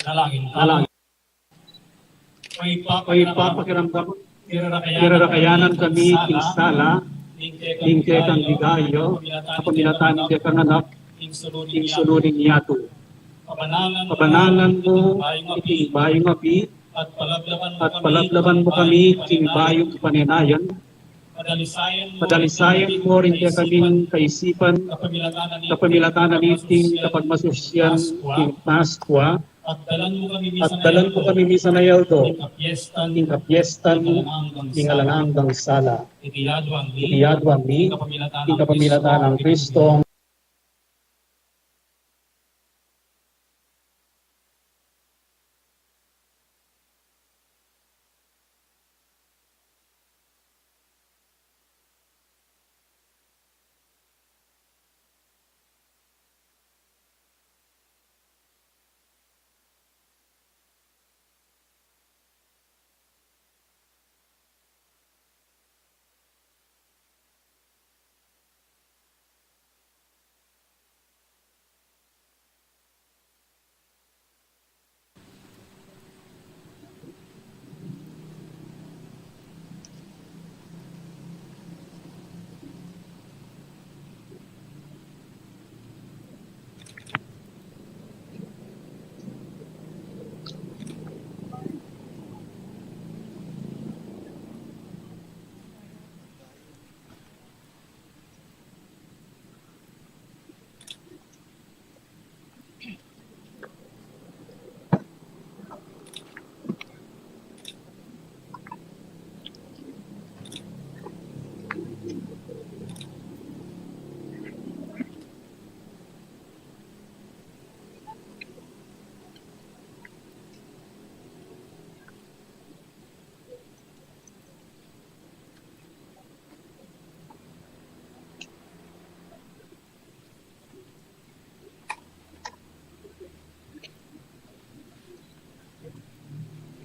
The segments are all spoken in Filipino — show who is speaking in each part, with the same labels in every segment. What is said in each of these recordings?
Speaker 1: Nalangin ka.
Speaker 2: Nalangin.
Speaker 1: May
Speaker 2: papakiramdam,
Speaker 1: irarakayanan kami
Speaker 2: kinsala,
Speaker 1: ning
Speaker 2: kang ligayo, kapamilatan ng kanganak, ing suluring yato.
Speaker 1: Kabanalan
Speaker 2: mo, iting bayong api,
Speaker 1: at
Speaker 2: at palablaban mo kami, king bayong paninayan, padalisayan mo rin kaming kaisipan, kapamilatanan iting kapag masusyan, king Paskwa,
Speaker 1: at
Speaker 2: dalan mo kami misa na yaldo, ing kapiestan, ing alangang sala. Itiyadwan ni, ing kapamilatan ng Kristo,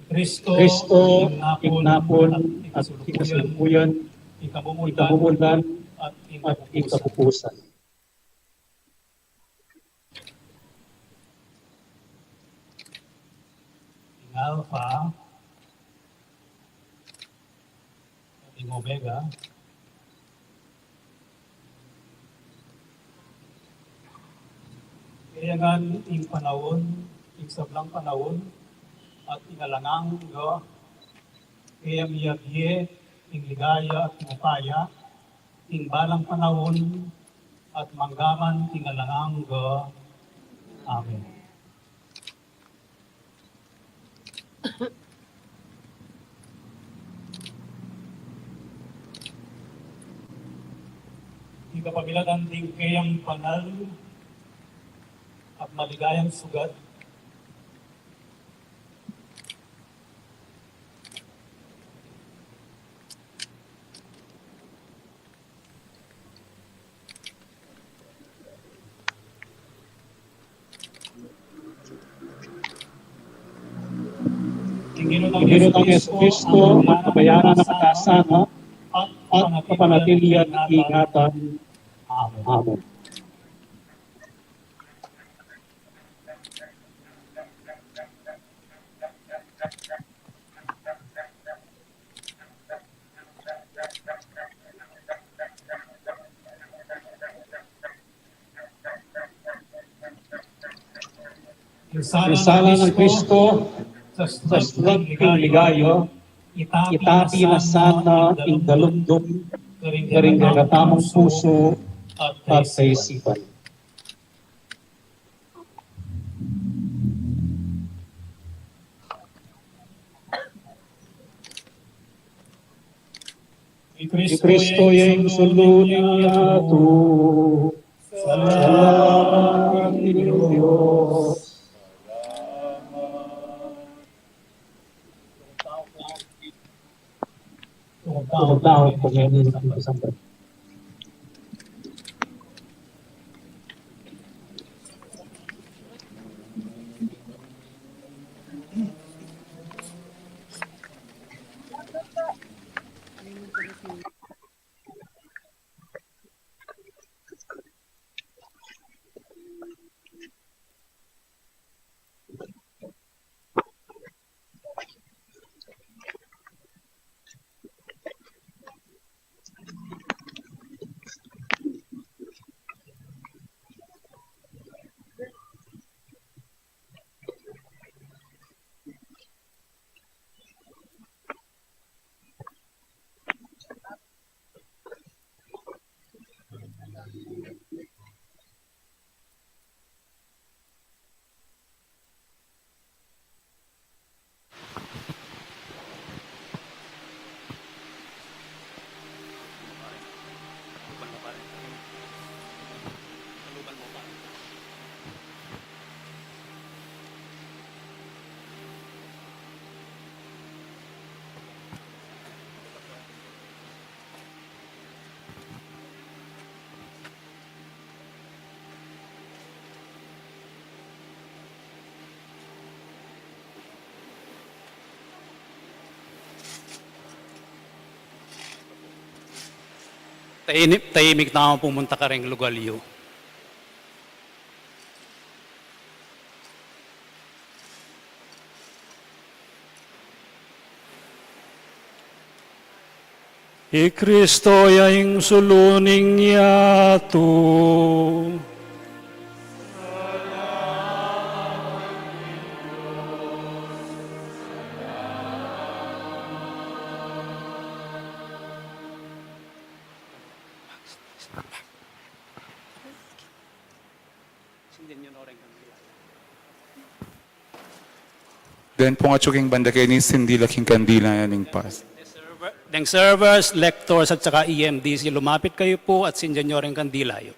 Speaker 2: Kristo, ignapon at ikasulukuyan, ikabumulan at ikapupusan.
Speaker 1: ing Alpha, ing Omega, kayangan ing panahon, ing sablang panahon, at ingalangang go, kaya miyagye, ing ligaya at mupaya, ing balang panahon, at manggaman ingalangang go. Amen. Ikapabilagan din kayang panal at maligayang sugat,
Speaker 2: Ginoo ng Yesu Kristo, ang kabayaran na katasana at kapanatilian ng ingatan. Amen. Sala ng Kristo, sa slag ing ligayo, itapi na sana ing dalumdum, karing gagatamang puso at kaisipan. Kristo yung sulod niya to. Salamat Diyos. Tawag po ngayon ng Santo.
Speaker 3: tahimik na pumunta ka rin lugalyo. I Kristo yaing suluning yato.
Speaker 4: Dan po nga tsuking banda kayo ni Cindy Laking Kandila yaning pas.
Speaker 3: Ng servers, lectors at saka EMDC, lumapit kayo po at sindihan nyo rin kandilayo.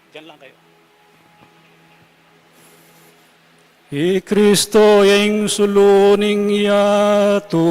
Speaker 3: Diyan lang kayo. I Kristo yung suluning yato.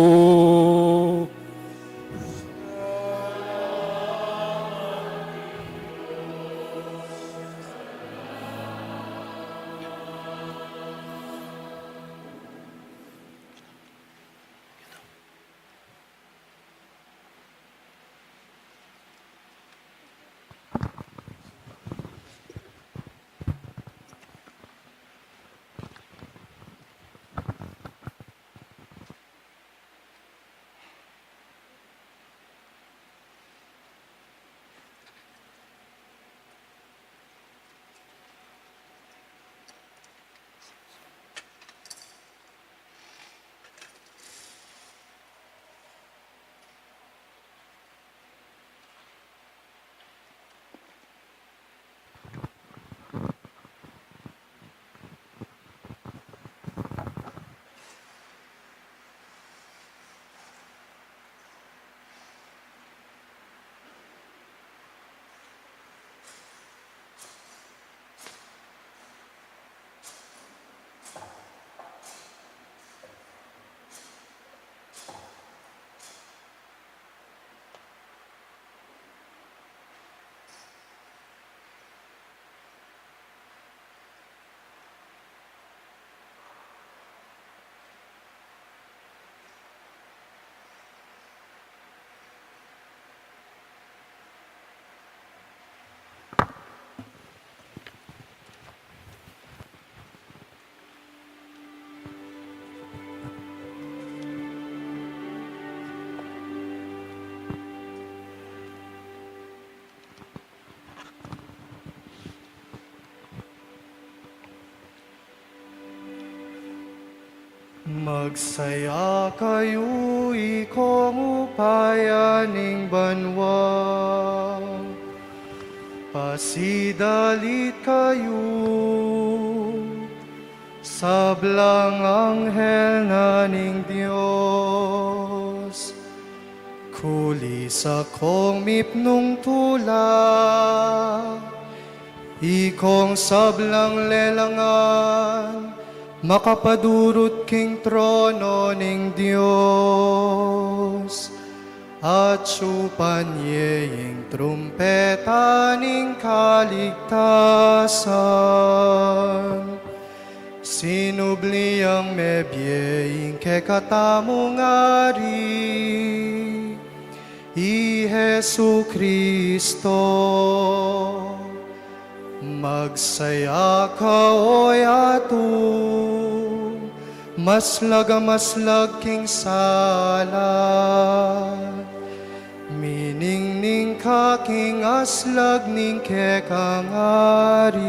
Speaker 5: Magsaya kayo, ikong upayaning banwa. Pasidalit kayo, sablang anghel naning Diyos. Kulis akong mipnong tula, ikong sablang lelangan, makapadurot king trono ning Dios. At supanyeng trumpeta ning kaligtasan. Sinubli ang mebyeing kekatamong ari, I Jesu Kristo. Magsaya ka, oy ato, maslag king sala. Miningning ka king aslag ning kekangari.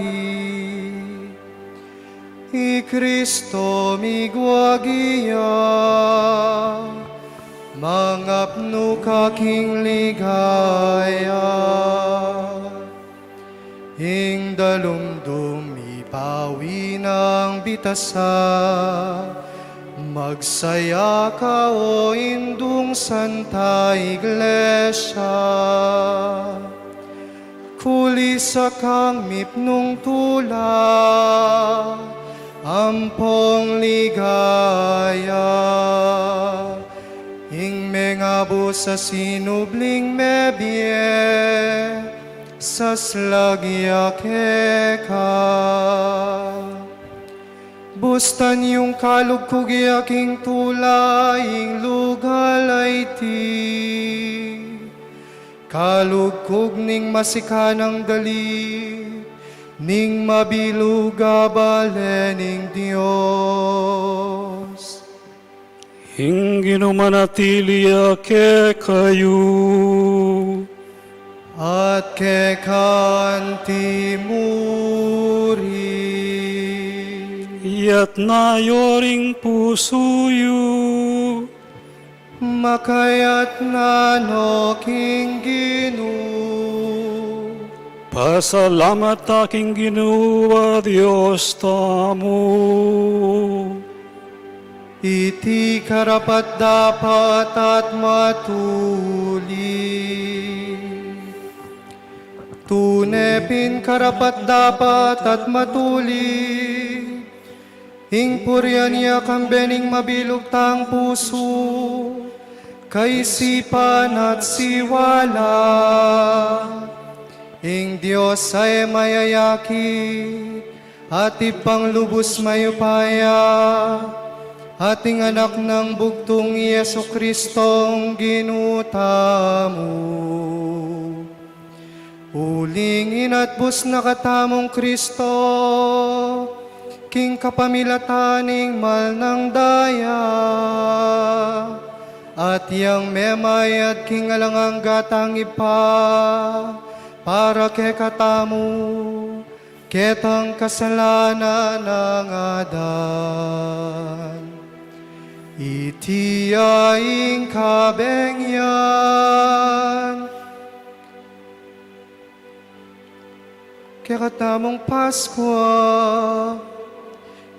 Speaker 5: I Kristo migwagiya, mangapno ka king ligaya. Ing dalumdum ipawi ng bitasa, magsaya ka o indung Santa Iglesia. Kulisa kang mipnong tula, ampong ligaya. Ing mengabo sa sinubling mebye, sa slagya keka. Bustan yung kalugkog yaking tulaing lugal ay ti. Kalugkog ning masikanang dali, ning mabiluga balening Diyos.
Speaker 3: Hinggino manatili ke kayo,
Speaker 5: At kekanti muri.
Speaker 3: yat nayoring pusuyo,
Speaker 5: Makayat na no king Ginu.
Speaker 3: pasalamat aking ginawa Diyos tamo.
Speaker 5: Iti karapat dapat at matuli. Tunepin karapat dapat at matuli. Ing puryan niya kang bening mabilog tang puso, kaisipan at siwala. Ing Diyos ay mayayaki, at ipang lubos mayupaya, ating anak ng bugtong Yesu Kristong ginutamo. Uling inatbus na katamong Kristo, king kapamilataning mal ng daya, at yang memay at king alangang gatang ipa, para ke katamu, ketang kasalanan ng Adan. Iti aing kabengyan, kekatamong Paskwa,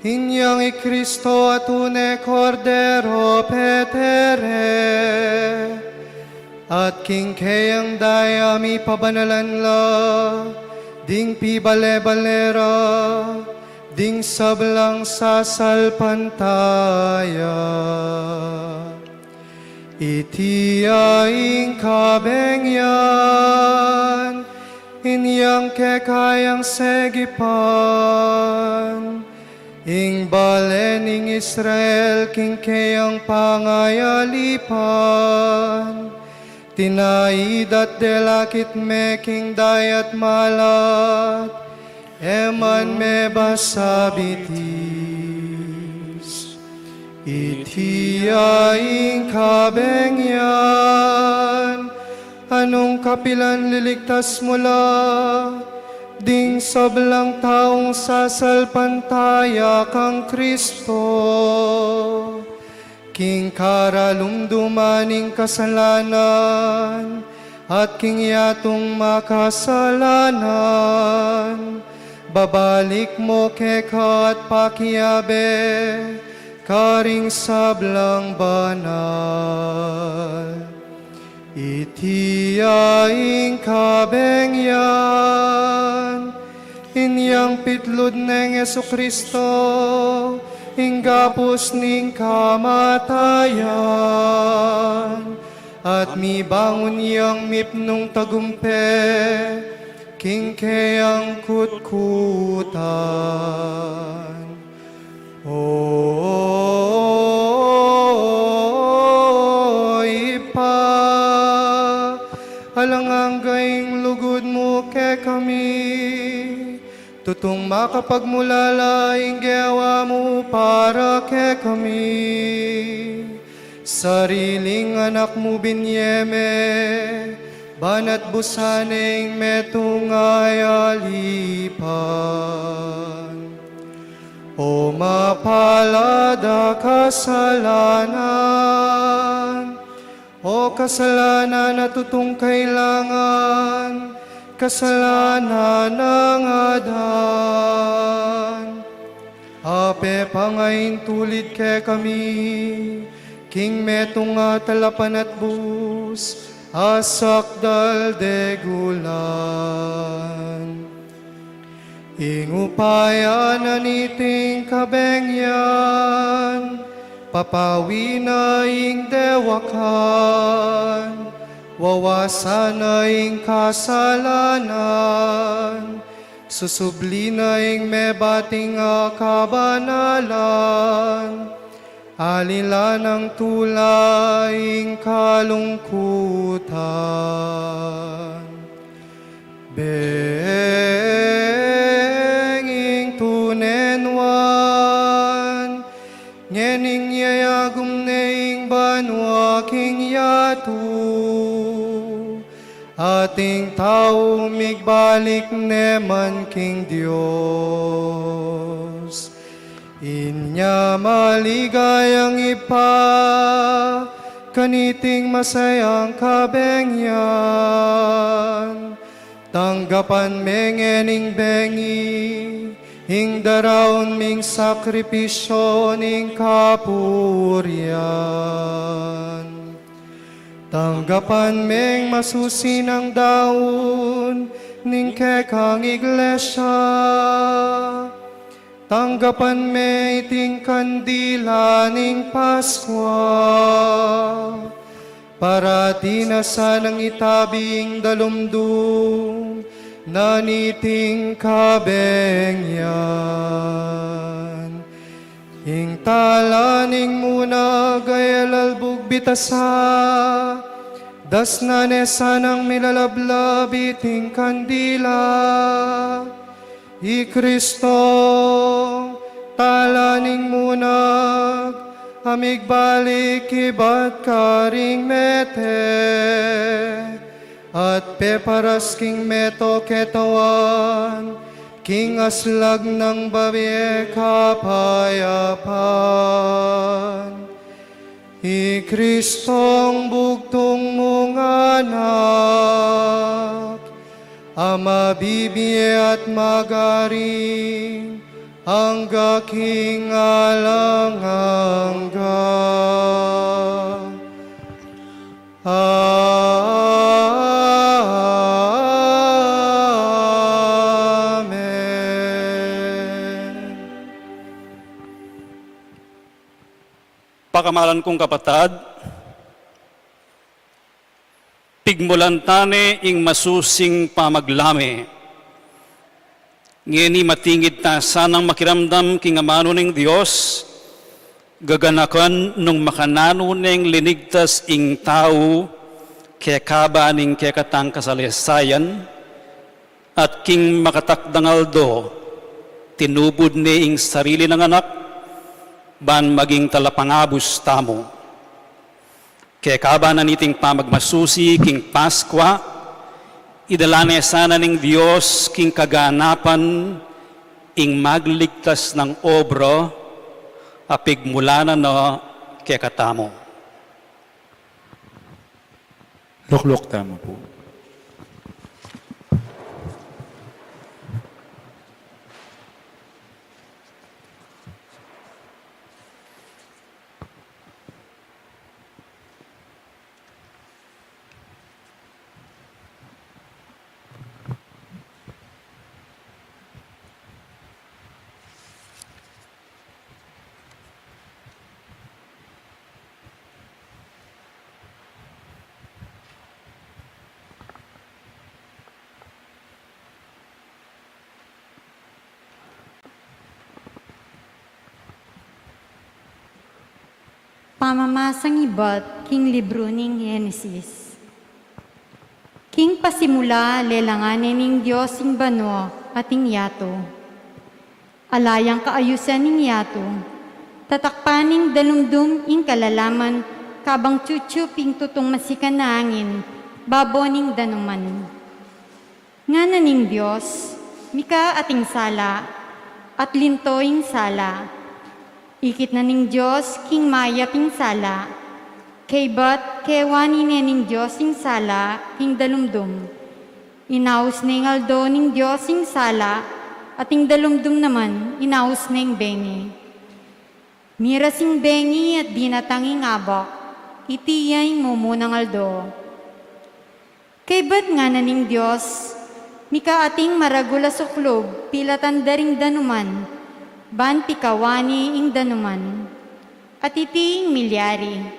Speaker 5: inyang i Kristo at une Cordero petere, at king kayang dayami pabanalan la, ding pibale-balera, ding sablang sasalpantaya. Iti aing kabengyan, inyang kekayang segipan, ing balening Israel king kayang pangayalipan, tinaidat delakit me king dayat malat, eman me basabitis. Iti aing kabengyan, anong kapilan liligtas mula, ding sablang taong sasalpantaya kang Kristo. King karalumdumaning kasalanan, at king yatong makasalanan, babalik mo keka at pakiabe, karing sablang banal. Iti aing kabengyan, inyang pitlod ng Yesu Kristo, hinggapos ning kamatayan, at mibangon yang mipnong tagumpe, king kayang kutkutan. O ipa, alangang gaing lugod mo ke kami, tutong makapagmulalaing gawa mo para ke kami. Sariling anak mo binyeme, banat busaneng metong ayalipan. O mapalada kasalanan, o kasalanan na tutong kailangan, kasalanan ng adan. Ape pangain tulid ke kami, king metong talapan at bus, asak dal degulan. Ingupayan na niting kabengyan, papawi na ing dewakan, wawasan na ing kasalanan, susubli na ing mebating kabanalan, alila ng tulaing kalungkutan. Benging tunenwan, ngening yayagum neing banwa king yatu, ating tao migbalik neman king Diyos. Inya maligayang ipa, kaniting masayang kabengyan, tanggapan mengening bengi, ing daraon ming sakripisyo ning kapurian. Tanggapan meng masusinang daon, ning kekang iglesia. Tanggapan me iting kandila ning Paskwa, para tinasan ang itabing dalumdum, naniting kabengyan. Ing talaning muna gayalalbog bitasa, das nanesan ang milalablab iting kandila. I Kristo, talaning munag, amigbalik ibat karing mete, at peparas king meto ketawan, king aslag ng babie kapayapan. I Kristong bugtong mong anak, ama bibiye at magaring, hangga king alang-angga. Amen.
Speaker 3: Pakamalan kong kapatad, pigmulantane ing masusing pamaglame. Ngeni matingid ta sanang makiramdam king amano ning Dios, gaganakan nung makanano ning linigtas ing tao, kekaba ning kekatang kasalyasayan, at king makatakdangaldo, tinubod ni ing sarili ng anak, ban maging talapangabus tamo. Kekaba na niting pamagmasusi king Paskwa, idalane sana ning Dios king kaganapan ing magligtas ng obro, apigmulanan no kekatamo.
Speaker 4: Luklok tama po.
Speaker 6: Pamamasang ibat, king libro ning Genesis. King pasimula lelanganin ning Diyos ing bano at ing yato. Alayang kaayusan ning yato, tatakpaning dalumdum ing kalalaman, kabang chuchuping tutong masikan na angin, baboning danuman. Nga naning Diyos, mika ating sala, at lintoing sala. Ikit na ning Diyos, king mayaping sala. Kay bat, kewani ning Diyos ing sala, king dalumdum. Inaus ning aldo ning Diyos ing sala, ating dalumdum naman, inaus ning bengi. Mira sing bengi at dinatanging abak, itiyay mumunang aldo. Kay bat nga naning Diyos, mika ating maragula suklob, pilatan daring danuman, ban pikawani ing danuman, at iti ing milyari.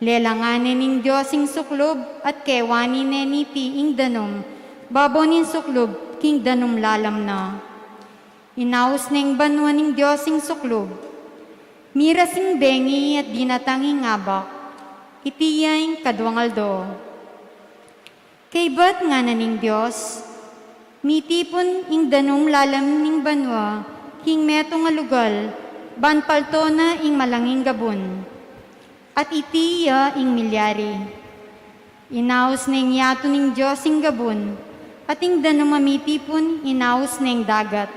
Speaker 6: Lelanganin ning Diyos ing suklob, at kewani neniti ing danum, babonin suklob, king danum lalam na. Inaus ning banwa ning Diyos ing suklob, mira sing bengi at dinatanging abak, itiyay kadwangaldo. Kay bat nga naning Diyos, mitipon ing danum lalam ning banwa, king meto nga lugal, ban palto na ing malanging gabon, at itiya ing milyari. Inaus ning yato ning Diyos ing gabon, at ing danum mamitipon, inaus ning dagat.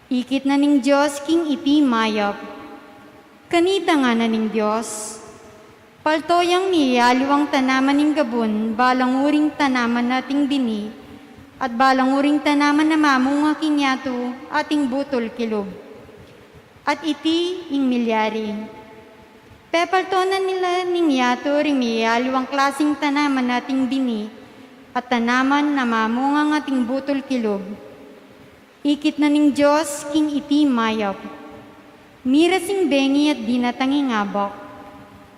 Speaker 6: Ikit na ning Diyos king iti mayap, kanita nga na ning Diyos, paltoyang miyaliwang tanaman ning gabon, balang uring tanaman nating bini, at balang uring tanaman na mamunga kinyato, ating butol kilog. At iti ing milyari. Pepaltonan nila ning yato ring miyaliwang klasing tanaman nating bini, at tanaman na mamunga ating butol kilog. Ikit na ning Diyos king iti mayap. Mira sing bengi at dinatanging abak,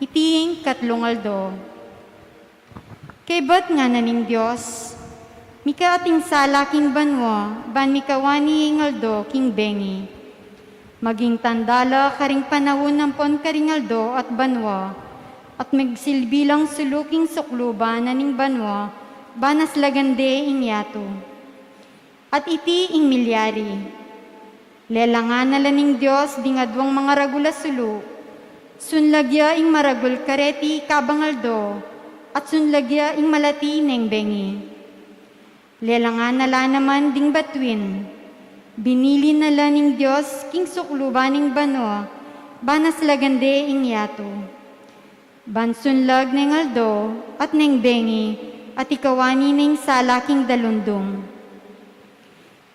Speaker 6: itiing katlungaldo. Kay bat nga na ning Diyos, mika ating sala king banwa, ban mikawani ingaldo king bengi. Maging tandala karing panahon ng pon karingaldo at banwa, at magsilbilang suluking sukluban na ning banwa, banas lagande ing yato. At iti ing milyari. Lelangan na laning Diyos dingadwang mga ragula sulu, sunlagya ing maragul kareti kabangaldo, at sunlagya ing malati neng bengi. Lelangan na la naman ding batwin, binili na laning Diyos king suklubaning bano, banas lagande ing yato. Bansunlag neng aldo at neng bengi, at ikawani neng sala king dalundong.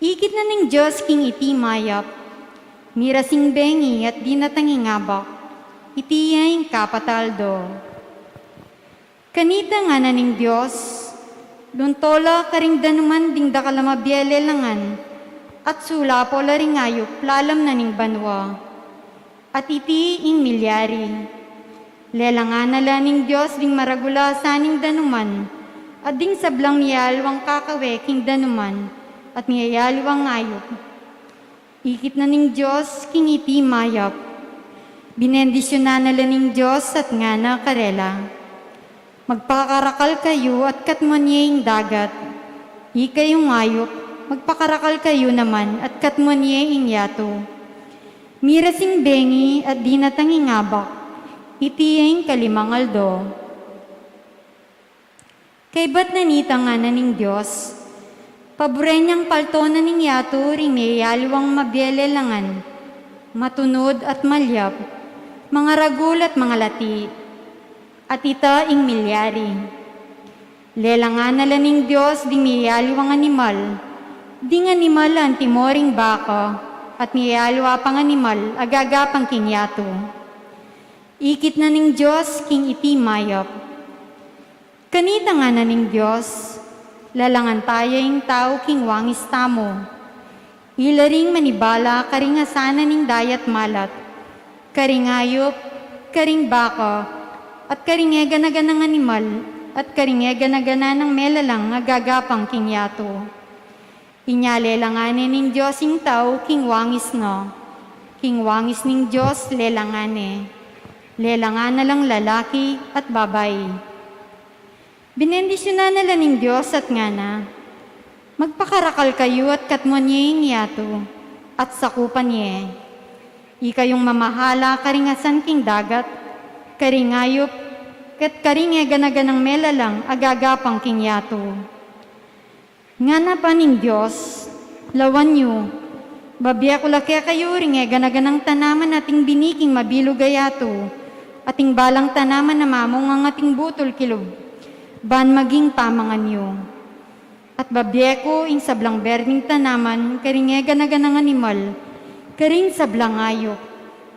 Speaker 6: Ikit na ning Diyos king iti mayap, mira sing bengi at dinatanging abak, itiyay kapataldo. Kanita nga na ning Diyos, luntola karing danuman ding dakalamabyele langan, at sula po laring ayop lalam na ning banwa, at iti ing milyari. Lelangan na laning Diyos ding maragula sa ning danuman, at ding sablang miyalwang kakawe king danuman, at miyayalwang ayop. Ikit na ning Diyos king iti mayap, binendisyonan na laning Diyos at nga na karela. Magpakarakal kayo at katmonyeng dagat, ikayong ayop, magpakarakal kayo naman at katmonyeng yato. Mira sing bengi at dinatanging abak, itiyeng kalimangaldo. Kay bat nanita nga na ning Diyos, paborenyang paltonan ning yato ring mayaliwang mabyelelangan, matunod at malyap, mga ragul at mga lati, at ita ing milyari. Lelangan na laning Diyos di mayaliwang animal, ding animal ang timoring baka, at mayaliwa pang animal agagapang kinyato. Ikit na ning Diyos king iti mayap. Kanita nga na ning Diyos, lalangan tayong tao king wangis tamo. Ilaring manibala karing asana ning dayat malat, karing ayop, karing baka, at karing eganagan ng animal, at karing eganagan ng melalang agagapang king yato. Inyalelanganin ning Diyos ing tao king wangis no, king wangis ning Diyos lelangane. Lelangan na lang lalaki at babae. Binendisyonan na laning Diyos at nga na, magpakarakal kayo at katmonyeng yato, at sakupan niya. Ikayong mamahala karingasan king dagat, karingayop, ket karinge ganaganang melalang agagapang king yato. Nga na pa ning Diyos, lawan nyo, babya ko laki kayo ringe ganaganang tanaman ating biniking mabilugayato, ating balang tanaman na mamong ang ating butol kilog, ban maging pamangan nyo. At babye ko ing sablang berding tanaman, karinge ganaganang animal, karing sablang ayok,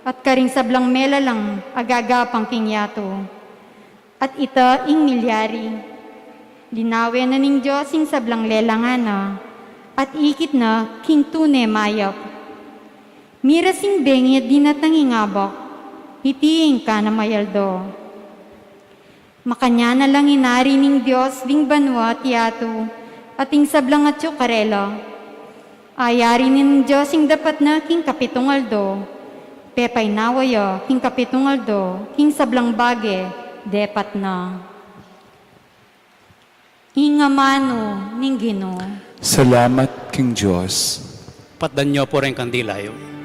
Speaker 6: at karing sablang melalang agagapang king yato. At ita ing milyari, linawe na ning Diyos ing sablang lelangana, at ikit na king tune mayap. Mirasing bengit di natangingabak, itiing ka na mayaldo. Makanya na lang inari ning Diyos ding banwa tiyato, ating sablang at karela. Ayari ning Diyos ing dapat na king kapitong aldo, pepay nawaya king kapitong aldo, king sablang bage, depat na. Ingamano ning Ginoo.
Speaker 4: Salamat, King Diyos.
Speaker 3: Patdan nyo po rin kandila yun.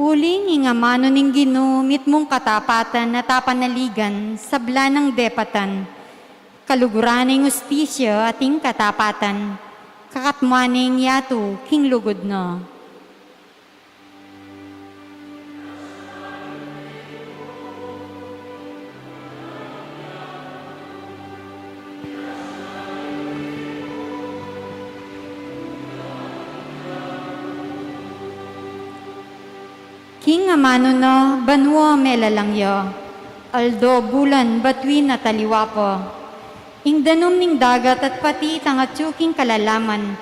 Speaker 6: Uling ingamano ning Ginoo mitmong katapatan na tapanaligan sabla ng depatan. Kaluguran ng ustisya ating katapatan. Kakatmaning yato king lugod na. King amano na banwa melalangya, aldo bulan batwin na taliwapo. Ing danom ning dagat at pati tangatsu king kalalaman,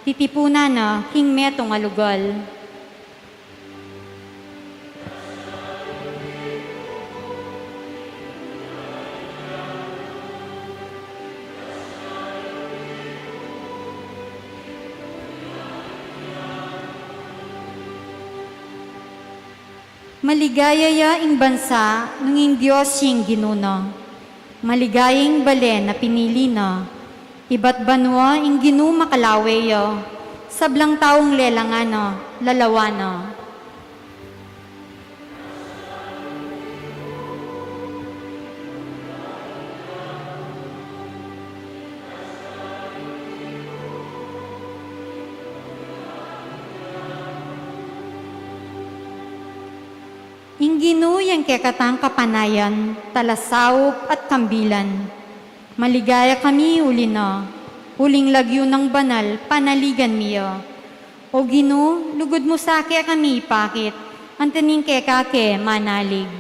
Speaker 6: titipuna na king metong alugal. Maligaya ing bansa nung Diyos yung ginuna. Maligayang balen na pinili na. Iba't banwa ing ginu makalaweyo. Sablang taong lelangana, lalawana. Inginu yang kekatang kapanayan, talasawop at kambilan. Maligaya kami uli na, huling lagyo ng banal, panaligan miyo. O Ginu, lugod mo sa kaya kami ipakit, antaning kekake manalig.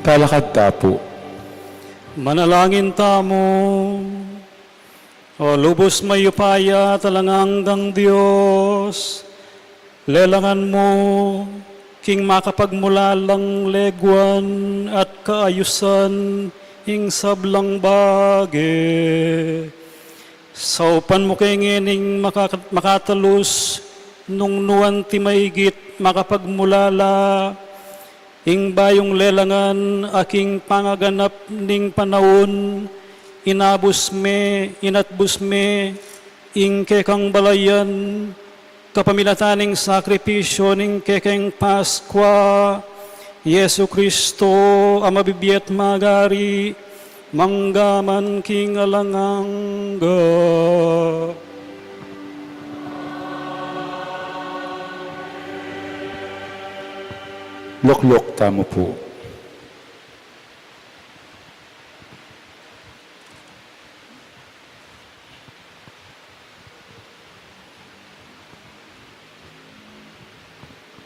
Speaker 4: Talakad tapo.
Speaker 3: Manalangin tamo, o lubos mayupaya talangandang Diyos, lelangan mo, king makapagmulalang legwan at kaayusan, ing sablang bage. Saupan mo kay ngining makatalus, nung nuwan ti maigit makapagmulala, ing bayong lelangan aking pangaganap ning panahon, inabus me, inatbus me, ing kekang balayan, kapamilataning sakripisyo ning kekeng Paskwa, Yesu Kristo, amabibiyat magari, manggaman king alangangga.
Speaker 4: Loklok tamo po.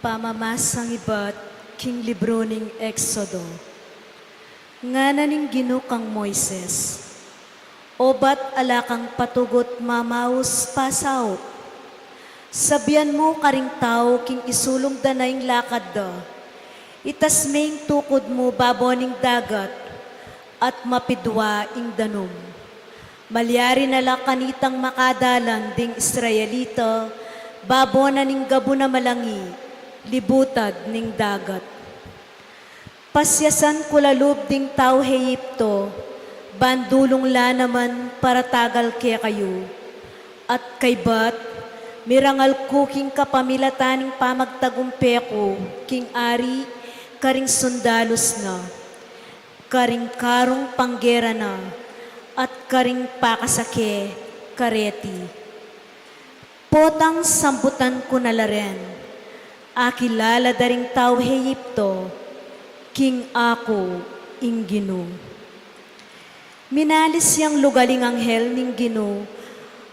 Speaker 7: Pamamasang iba't king libro ning Exodo. Nga naning ginukang Moises. Obat alakang patugot mamaus pasaw. Sabian mo karing tao king isulong danayng lakad da. Itas maing tukod mo baboning dagat at mapidwa ing danom. Malyari na kanitang makadalan ding Israelita, babona ning gabo na malangi, libutad ning dagat. Pasyasan kulalub ding tao Heyipto, bandulong la naman para tagal kaya kayo. At kaybat, mirangal ko king kapamilataning pamagtagumpeko, king ari, karing sundalos na, karing karong panggera na, at karing pakasake, kareti. Potang sambutan ko na laren, akilala daring tao Heyipto, king ako ing Gino. Minalis yang lugaling anghel ning Gino,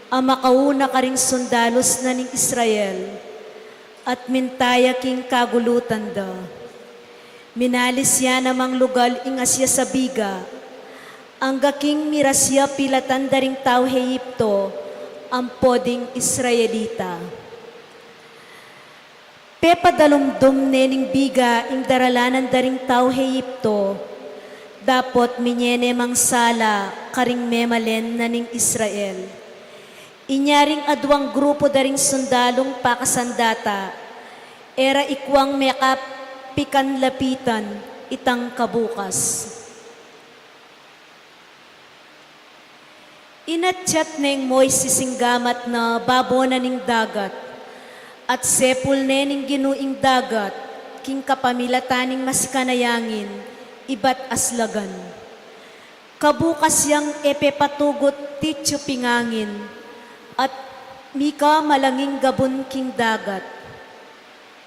Speaker 7: ang makauna karing sundalos na ning Israel, at mintaya king kagulutan da. Minalis yan namang lugal ing Asya sa biga, ang gaking mirasya pilatan daring tao Heyipto, ang poding Israelita. Pepadalumdum nening biga ing daralanan daring tao Heyipto, dapot minyene mangsala karing memalen na ning Israel. Inyaring adwang grupo daring sundalong pakasandata, era ikwang mekap pikan lapitan itang kabukas. Inatsyat neng Moises gamat na babona ning dagat, at sepul nening ginuing dagat, king kapamilataning maskanayangin, ibat aslagan. Kabukas yang epepatugot tityo pingangin, at mika malanging gabon king dagat.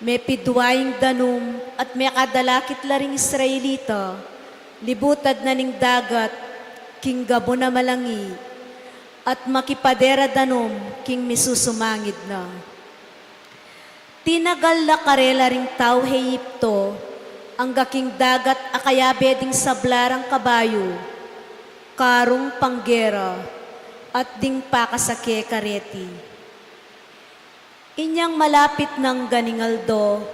Speaker 7: May pidwaing danum at may kadalakit laring Israelita, libutad na ning dagat, king gabon na malangi, at makipadera danom king misusumangid na. Tinagal la karela ring tao Heyipto, ang gaking dagat akayabe ding sablarang kabayo, karong panggera, at ding pakasake kareti. Inyang malapit ng ganingaldo,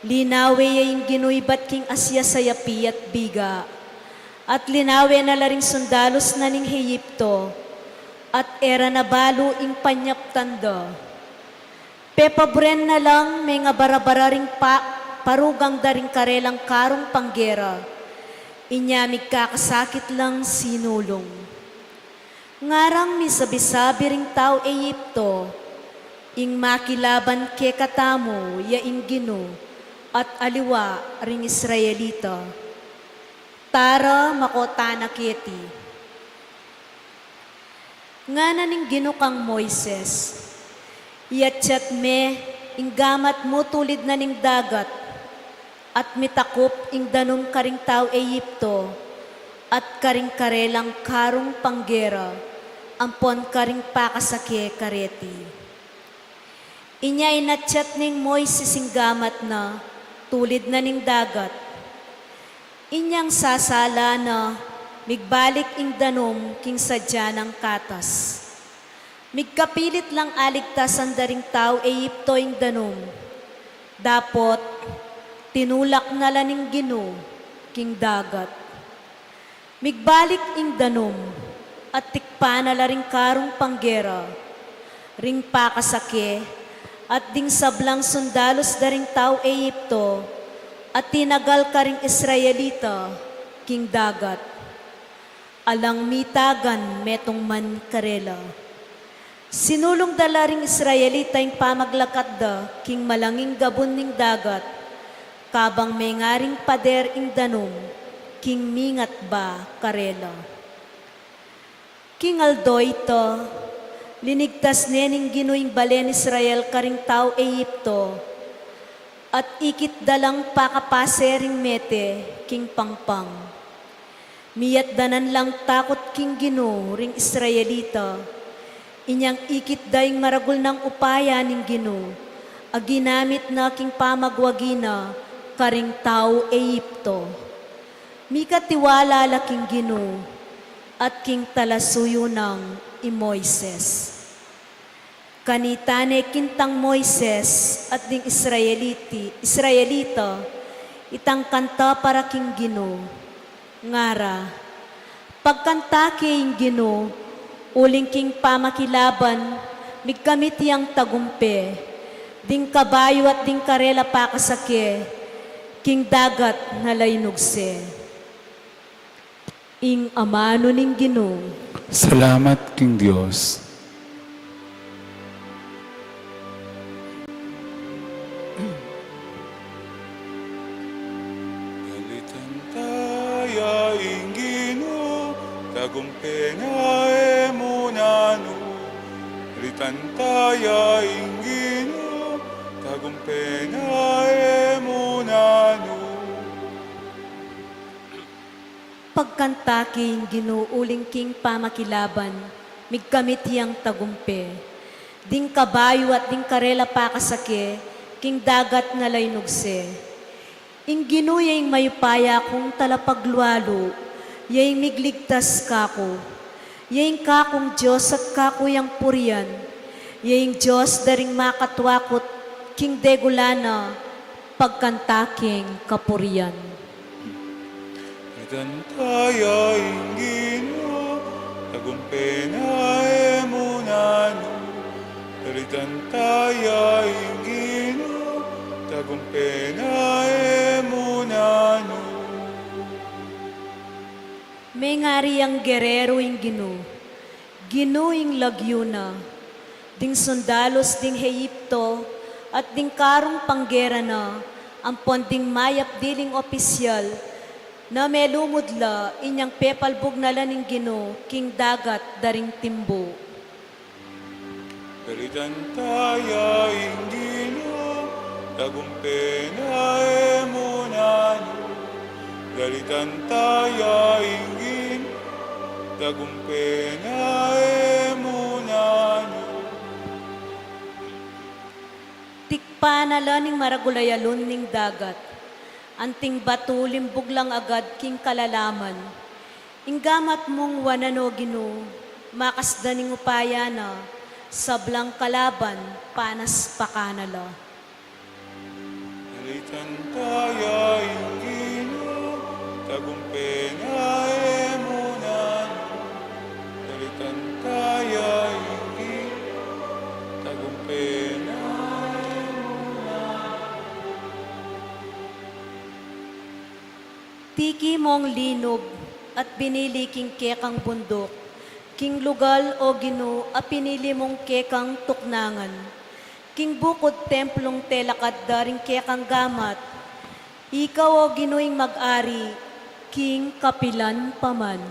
Speaker 7: linawe yung ginuibat king Asya sa yapi at biga, at linawe na laring sundalos na ning Heyipto, at era na balo ing panyap tanda. Pepabren na lang may nga barabararing parugang daring karelang karong panggera. Inyamig kakasakit lang sinulong. Ngarang mi sabi-sabi ring tao Ehipto, ing makilaban ke katamo ya ing Gino, at aliwa ring Israelita. Tara makotana keti. Nga na ning ginukang Moises, yatsat me, ing gamat mo tulid na ning dagat, at mitakop ing danum karing tao Ehipto, at karing karelang karong panggera, ampon karing pakasake kareti. Inya inatsat ning Moises ing gamat na, tulid na ning dagat, inyang sasala na, migbalik ing danom king sadya ng katas. Migkapilit lang aligtasan daring tao Ehipto ing danom. Dapot, tinulak na laning Gino king dagat. Migbalik ing danom at tikpa na la ring karong panggera, ring pakasake, at ding sablang sundalos daring tao Ehipto, at tinagal ka ring Israelita king dagat. Alang mitagan metong man karela. Sinulong dala ring Israelita yung pamaglakat da, king malanging gabon ning dagat, kabang may ngaring pader ing danom, king mingat ba karela. King Aldo ito, linigtas nening ginuing balen Israel karing tao Ehipto, at ikit dalang pakapasering mete, king pangpang. Miyat danan lang takot king Gino ring Israelita, inyang ikit daing maragul ng upaya ning Gino, aginamit na king pamagwagina, karing tao Egypto. Mika tiwala laking Gino, at king talasuyo ng Moises. Kanitane kintang Moises at ding Israelita, itang kanta para king Gino. Ngara, pagkanta king Gino, uling king pamakilaban, migkamit yang tagumpe, ding kabayo at ding karela pakasake, king dagat na laynugse. Ing amano ning Gino,
Speaker 4: Salamat, King Diyos. Galitan tayo, Ingino, tagumpena emunano. Galitan tayo, Ingino, tagumpena emunano.
Speaker 7: pagkanta king Gino, uling king pamakilaban, migkamit yang tagumpe. Ding kabayo at ding karela pakasake, king dagat nga laynugse. Ing Gino yung mayupaya kung talapaglualo, yung migligtas kako. Yung kakong Diyos at kako yung purian, yung Diyos daring makatwakot, king degulana, pagkanta king kapurian.
Speaker 4: Tantaya ingino, tagumpena emunano. Tantaya ingino, tagumpena emunano.
Speaker 7: May ngari ang gerero ing Gino, Gino ing lagyuna, ding sundalos ding Egypto, at ding karong panggera na, ang ponding mayap diling opisyal, na may lumudla inyang pepalbog na laning Gino, king dagat daring timbo.
Speaker 4: Tantaya ingino, tagumpena emunano. Tantaya ingin, tagumpena emunano.
Speaker 7: Tikpa na laning maragulayalon ning dagat, anting batu limbog lang agad king kalalaman. Inggamat mong wanano Gino, makasdaning upaya na, sablang kalaban, panas pakanala.
Speaker 4: Tantaya ingino, tagumpena emunano. Tantaya ingin, tagumpena.
Speaker 7: Tiki mong linob at binili king kekang bundok, king lugal o Gino at pinili mong kekang tuknangan, king bukod templong telakad daring kekang gamat, ikaw o Gino'ing mag-ari, king kapilan paman.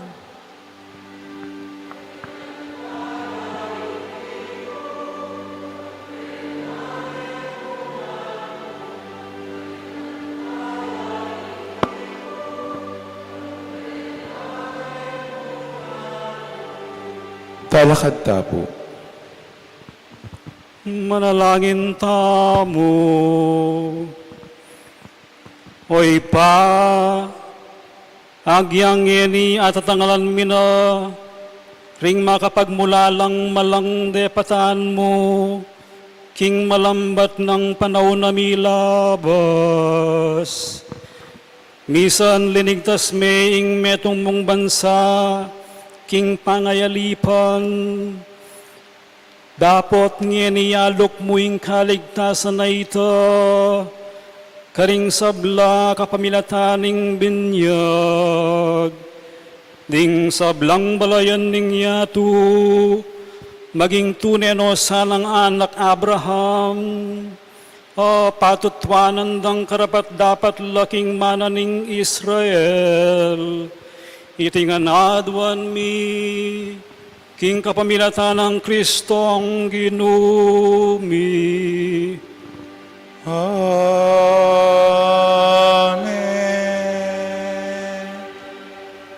Speaker 4: Talakad tapo.
Speaker 3: Manalangin tamo. Oy pa, agyang yeni at atangalan mina, ring makapagmula lang malang depatan mo, king malambat ng panahon na milabas. Misan linigtas meing metong mong bansa, king pangayalipan, dapat niyalok mo yung kaligtasan na ito, karing sabla kapamilataning binyag, ding sablang balayan ning yatu, maging tuneno sanang anak Abraham, patutwanan dang karapat dapat laking mananing Israel, itingan adwan mi, king kapamilatan ng Kristo ang ginumi.
Speaker 4: Amen.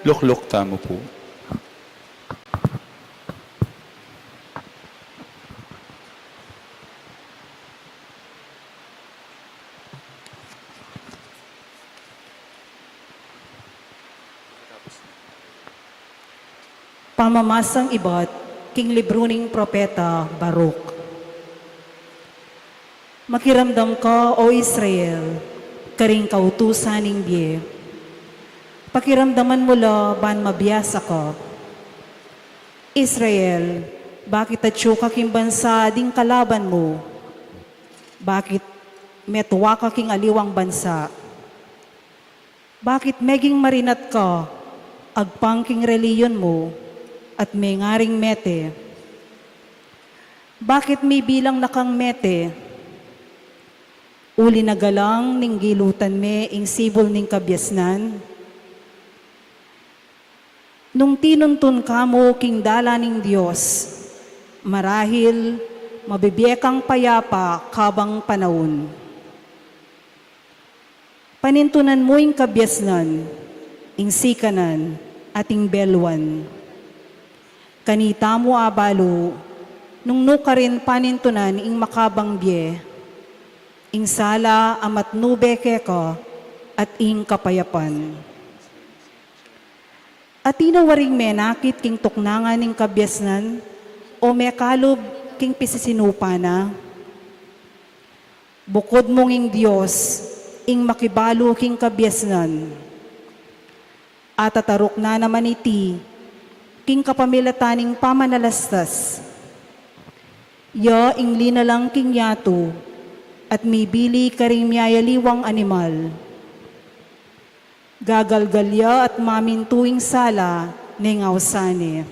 Speaker 4: Luklok tamo po.
Speaker 8: Pamamasang ibat, king libro ning propeta Baruk. Makiramdam ka, O Israel, karing kautusan ning biye. Pakiramdaman mo la, ban mabiyasa ka. Israel, bakit atyo kaking bansa ding kalaban mo? Bakit metuwa kaking aliwang bansa? Bakit meging marinat ka, agpangking reliyon mo, at may ngaring mete? Bakit may bilang nakang mete? Uli na galang ning gilutan me ing sibol ning kabyasnan. Nung tinuntun ka mo king dala ning Diyos, marahil mabibiyekang payapa kabang panahon. Panintunan mo ing kabyasnan, ing sikanan, ating belwan. Kanita mo abalo, nung nuka rin panintunan ing makabang biye, ing sala amat nube keko at ing kapayapan. At inawaring menakit king tuknangan ing kabyasnan o mekalob king pisisinupa na. Bukod mong ing Diyos, ing makibalo king kabyasnan. At tatarok na naman iti, king kapamilataning pamanalastas. Ya ing linalang king yato, at mibili karing miyayaliwang animal. Gagalgalya at mamintuing sala ning awsane.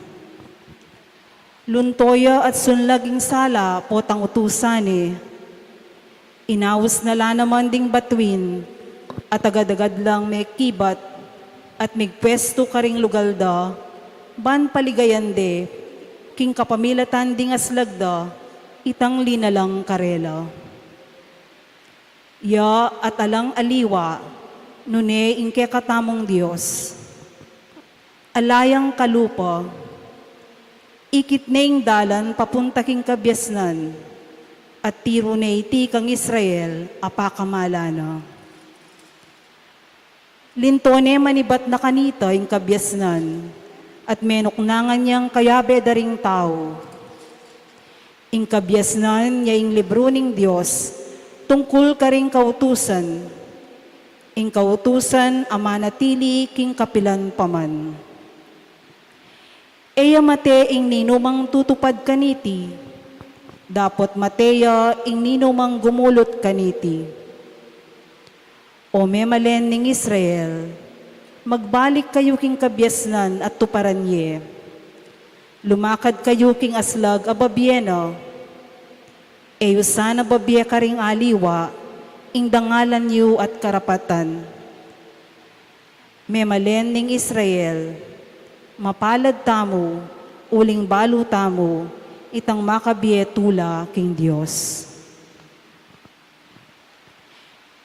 Speaker 8: Luntoya at sunlaging sala potang utusane. Inawas na la naman ding batwin at agad-agad lang may kibat at migpwesto karing lugalda ban paligayande king kapamilatan ding aslagda itang linalang karela. Ya at alang aliwa, nune ingke katamong Diyos. Alayang kalupa, ikit na ing dalan papunta king kabyasnan, at tiro na iti kang Israel, apakamala na. Lintone manibat na kanita ing kabyasnan, at menuknangan niyang kayabe daring tao. Ing kabyasnan niya ing libro ning Diyos, tungkol karing kautusan, ing kautusan amanatili king kapilan paman. Eya mate ing ninumang tutupad kaniti, dapot mateya ing ninumang gumulot kaniti. O memalen ning Israel, magbalik kayo king kabyasnan at tuparanye. Lumakad kayo king aslag ababyeno, eyo sana babye karing aliwa, ing dangalan niyo at karapatan. Memalen ning Israel, mapalad tamo, uling balo tamo, itang makabye tula king Diyos.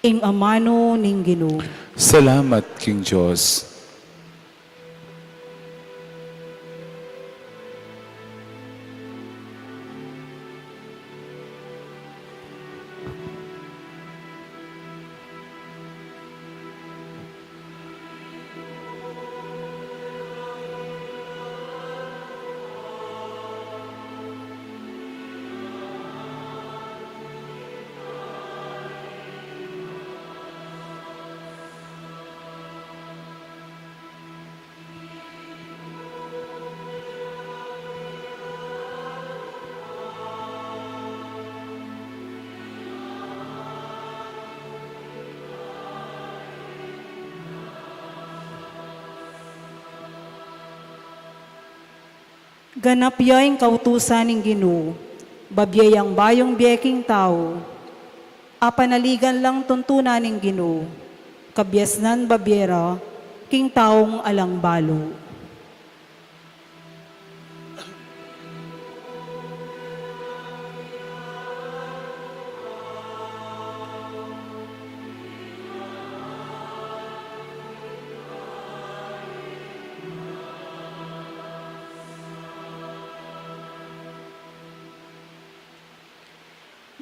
Speaker 8: Ing amano ning Ginoo.
Speaker 4: Salamat, King Diyos.
Speaker 8: Ganap yaing kautusan ning Ginoo, babyayang bayong biyeking tao, apanaligan lang tuntunan ning Ginoo, kabyasnan babyera, king taong alang balo.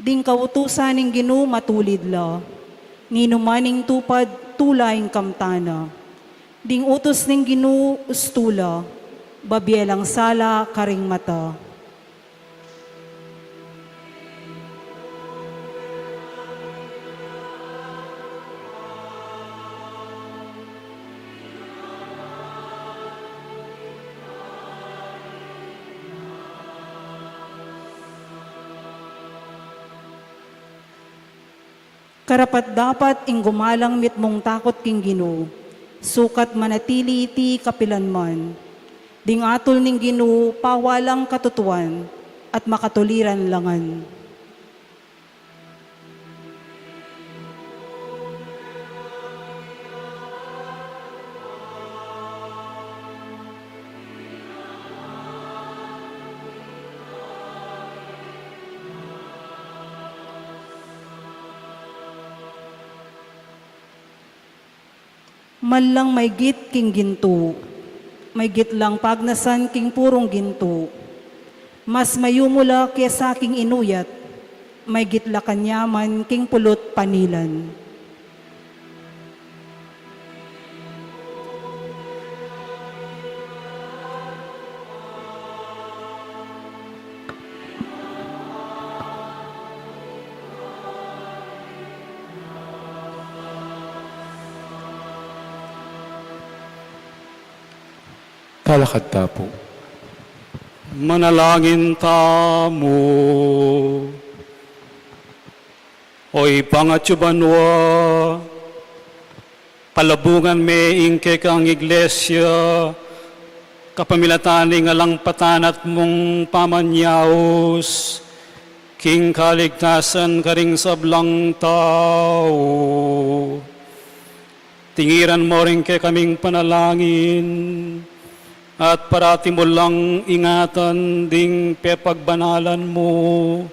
Speaker 8: Ding kautusan ning Ginoo matulid la, nginumaning tupad tulaing kamtana. Ding utos ning Ginoo ustula, Babielang sala karing mata. Karapat dapat ing gumalang mitmong takot king Ginoo, sukat manatili iti kapilanman. Ding atol ning Ginoo pawalang katutuan at makatuliran langan. Malang may git king ginto, may git lang pagnasan king purong ginto. Mas mayumula kesa king inuyat, may git la kanyaman king pulot panilan.
Speaker 4: Talakad tapo.
Speaker 3: Manalangin tamo. Oy pangatsubanwa, palabungan me ingke kang iglesia, kapamilatani nga lang patanat mong pamanyaos, king kaligtasan karing sablang tao. Tingiran mo rin ke kaming panalangin, at parati mo lang ingatan ding pepagbanalan mo,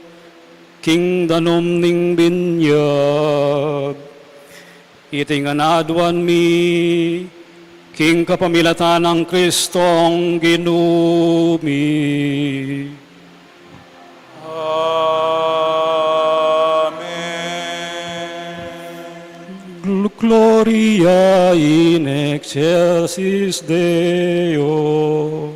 Speaker 3: king danom ning binyag. Itinganadwan mi, king kapamilatan ng Kristong ginumi. Gloria in excelsis Deo.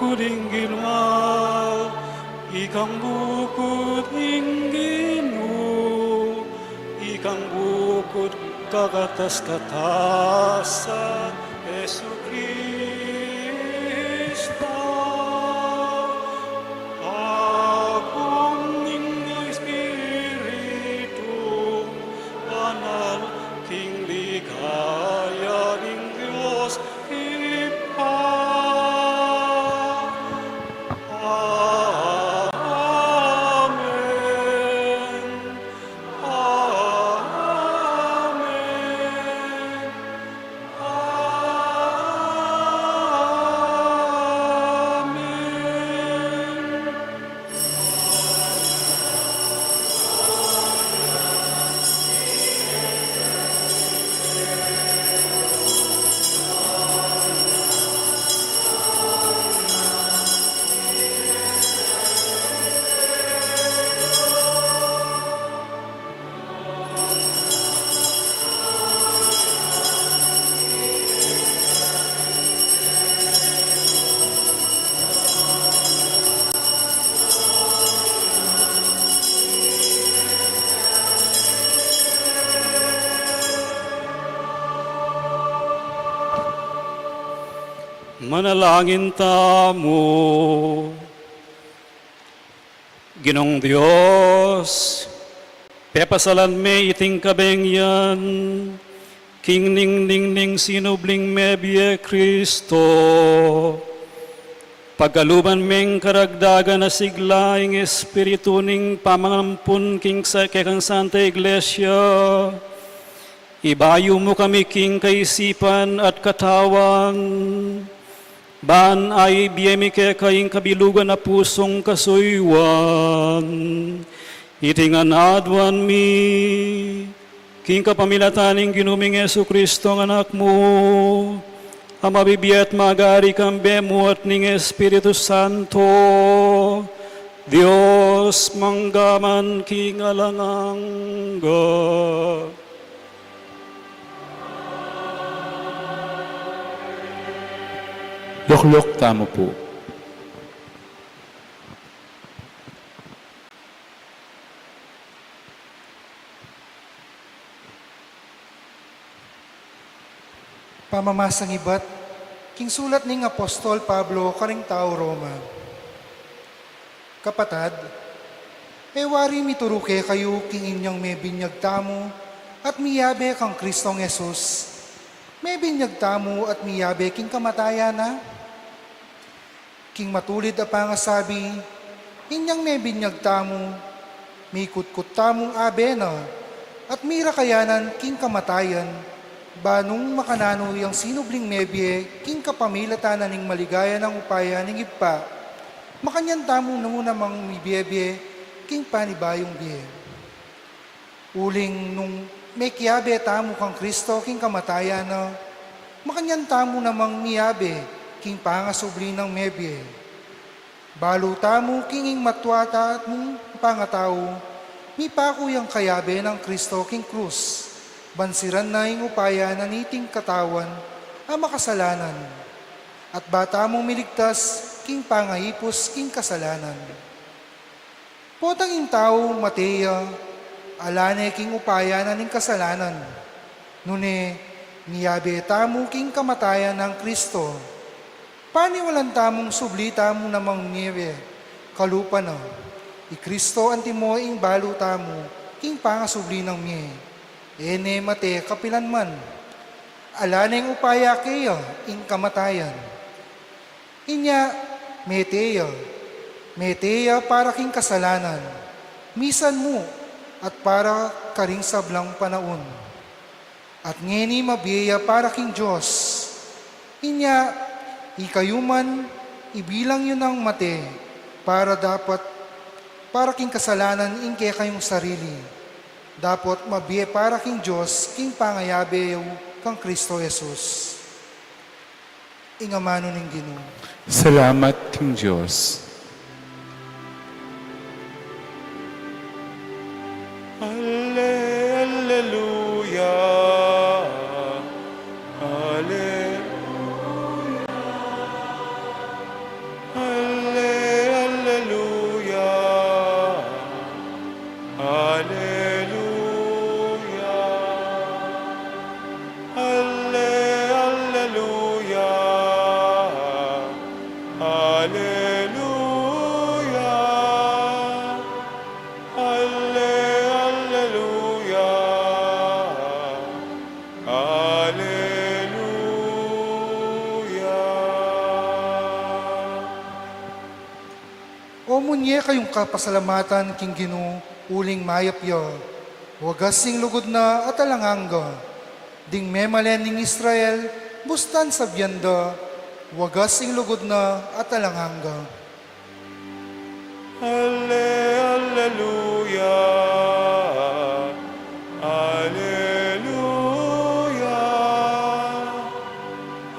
Speaker 3: bukod ingginwal, ikang bukod ingginu, ikang bukod kakatas-katasan, Yesu Kristo. Akong inyong Espiritu, banal, king ligaya ng Diyos, ipa. Amen. Amen. Amen. Manalangin tamo. Ginong Diyos, pepasalan me iting kabengyan, king ning ning ning sinubling mebye Kristo. Pagkaluban meng karagdagan na siglaing espiritu ning pamangampun king sa kekang Santa Iglesia, ibayo mo kami king kaisipan at katawan, ban ay biyemi ke kaying kabilugan na pusong kasuywan. Itingan adwan mi, king kapamilataning ginuming Yesu Kristo ang anak mo, ang mabibiyat magari kang bemuat ning Espiritu Santo, Diyos manggaman king alangangga.
Speaker 4: Luklok tamo po.
Speaker 5: Pamamasang ibat, king sulat ning Apostol Pablo karing tao Roma. Kapatad, wari mituruke kayo king inyang may binyag tamo at miyabe kang Kristong Jesus. May binyag tamo at miyabe king kamatayan na. King matulid a pangasabi, inyang may binyag tamo, may kutkut tamong abe na, at mira kayanan king kamatayan, banong makanano yung sinubling mebye, king kapamilatan ning maligaya ng upaya ning ipa, makanyan tamong nangunamang mibiyebye, king panibayong biye. Uling nung may kiyabe tamo kang Kristo, king kamatayan na, makanyan tamo namang miyabe, king pangasubli ng mebye. Balo tamo kinging matwata at mong pangatao, mi pakuyang kayabe ng Kristo king krus, bansiran na ing upaya na niting katawan ang makasalanan, at bata mong miligtas king pangahipos king kasalanan. Potang ing tao Matea, alane king upaya na ning kasalanan, nune niyabe tamo king kamatayan ng Kristo, paniwalan tamong sublita mo namang niye, kalupa na, Kristo antimo ing balo tamo, king pangasubli ng miye, ene mate kapilan man, alaneng upaya kaya ing kamatayan. Inya, meteya para king kasalanan, misan mo at para karing sablang panaon, at ngeni mabiya para king Diyos. Inya, ikayuman, ibilang yun ang mate, para king kasalanan ingke kayong sarili. Dapat mabiye para king Diyos, king pangayabe kang Kristo Jesus. Ingamano ning Ginoo.
Speaker 4: Salamat king Diyos.
Speaker 3: Alleluia. Alleluia.
Speaker 5: Umunye kayong kapasalamatan king Ginoo uling mayapyo. Wagas sing lugod na at alangangga. Ding memalen ning Israel, bustan sa biyanda. Wagas sing lugod na at alangangga.
Speaker 4: Alleluia. Alleluia.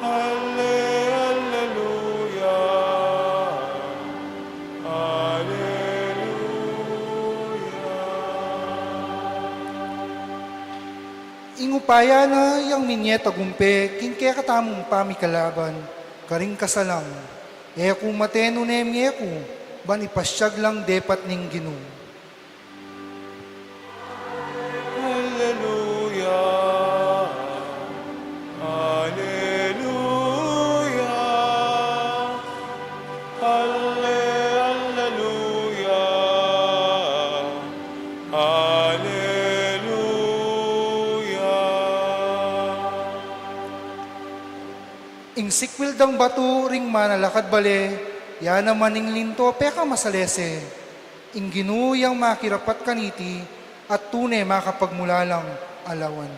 Speaker 4: Alleluia.
Speaker 5: Ingupaya na yang minyeta gumpe, king kaya katamong pamikalaban, karing kasalang. Eku mateno nemyeku, ban ipasyag lang depat ning Ginoo.
Speaker 4: Alleluia. Alleluia. Alleluia. Alleluia.
Speaker 5: Ing sikwil dang batu ring manalakad bale, yan naman ing linto peka masalese. Ing Ginoo yang makirapat kaniti, at tunay makapagmulalang alawan.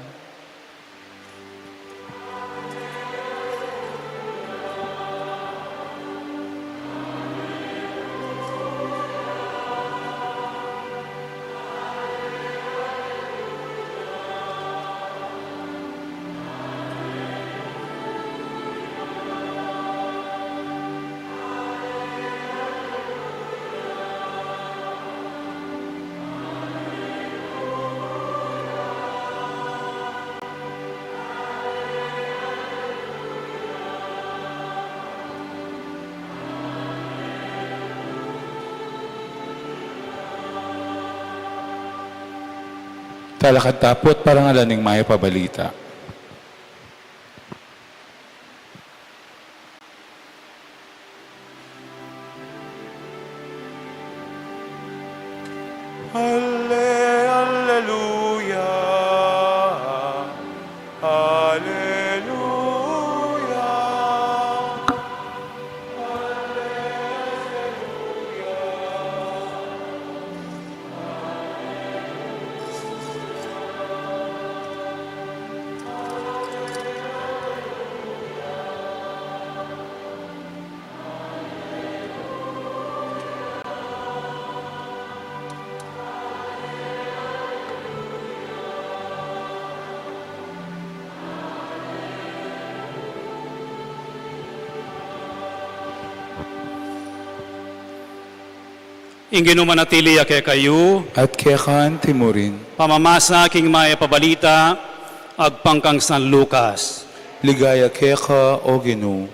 Speaker 4: Talakad tapot parang alaning maya pabalita. Alleluia. Alleluia.
Speaker 3: Ingino manatili ake kayo,
Speaker 4: At kekan timurin,
Speaker 3: pamamasa king maya pabalita, agpangkang San Lucas.
Speaker 4: ligaya keka o Ginoo.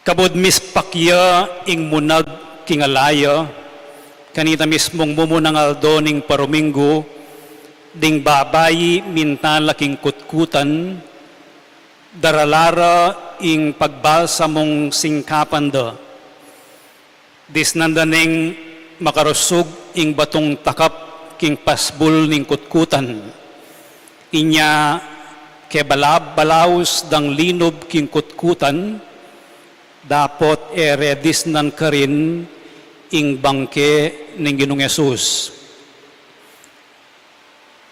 Speaker 3: Kabod mispakya ing munag kingalaya, kanita mismong mumunangal doning paruminggo, ding babayi mintala king kutkutan, daralara ing pagbalsa mong singkapan da. Disnandaning makarusog ing batong takap king pasbul ning kutkutan. Inya kebalab-balaus dang linob king kutkutan, dapot redis nan karin ing bangke ning Ginoong Yesus.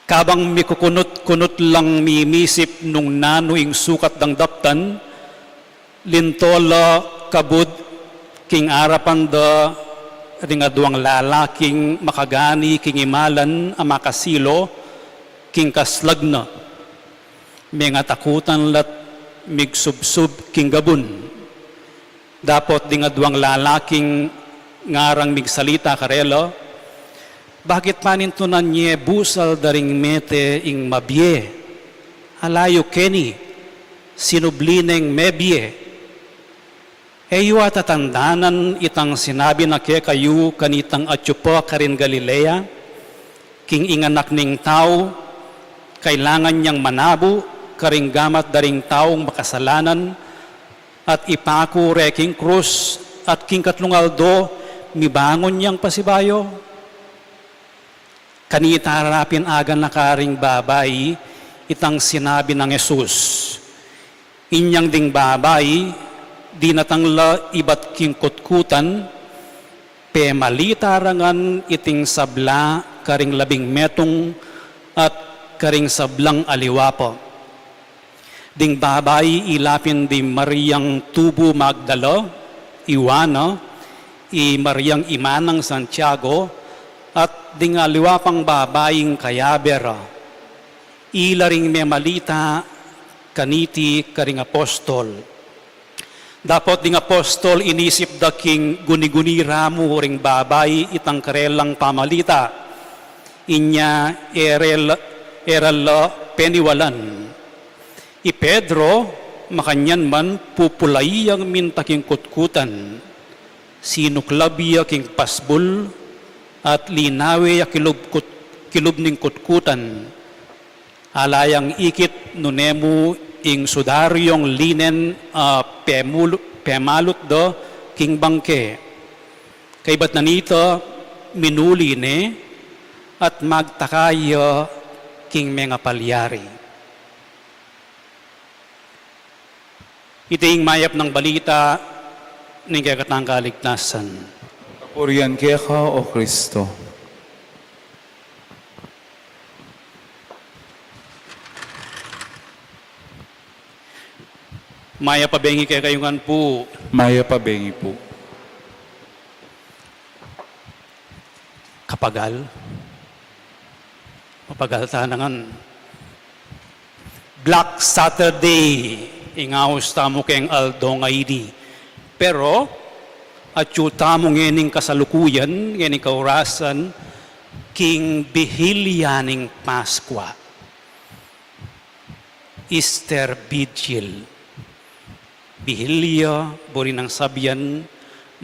Speaker 3: Kabang mikukunot-kunot lang mimisip nung nano ing sukat dang daptan, lintola kabud king arapan da ring aduang lalaking makagani king imalan ang makasilo king kaslagna. Mga takutan lat migsubsub king gabun. Dapot ding aduang lalaking ngarang migsalita karelo, bakit panintunan niye busal daring mete ing mabye, alayo keni, sinublineng mebye. Heyo at tatandanan itang sinabi na ke kayo kanitang atyupo karin Galilea, king inganak ning tao, kailangan niyang manabo, karing gamat daring taong makasalanan, at ipako reking krus, at king katlungaldo, mibangon niyang pasibayo. Kanita harapin agan na karing babay, itang sinabi ng Jesus. Inyang ding babay, di natangla ibat king kutkutan, pe malitarangan iting sabla karing 12 at karing sablang aliwapo. Ding babay ilapin di Mariang Tubo Magdalo, Iwana, i Mariang Imanang Santiago, at ding aliwapang babaying Kayabera. Ilaring may malita kaniti karing apostol. Dapat ding apostol inisip da king guni-guni ramu ring babay itang karelang pamalita. Inya eral peniwalan. I Pedro makanyan man pupulay ang mintaking kutkutan. Sinuklabi king pasbul at linawi kilub ning kutkutan. Alayang ikit nunemu ing sudaryong linen pemalot do king bangke. Kaybat na nito minuli ne at magtakayo king mga palyari. Ito yung mayap ng balita ng kakatang kaligtasan.
Speaker 4: Kapurian kaya ka, O Kristo.
Speaker 3: Maya pabengi kaya kayungan po.
Speaker 4: Maya pabengi po.
Speaker 3: Kapagal. Mapagal tanangan. Black Saturday. Ingaos tamo keng Aldo ngaidi. Pero, at yu tamo ngening kasalukuyan, ngening kaurasan, king bihilyaning Paskwa. Easter Vigil. Bihilya, buri ng sabyan,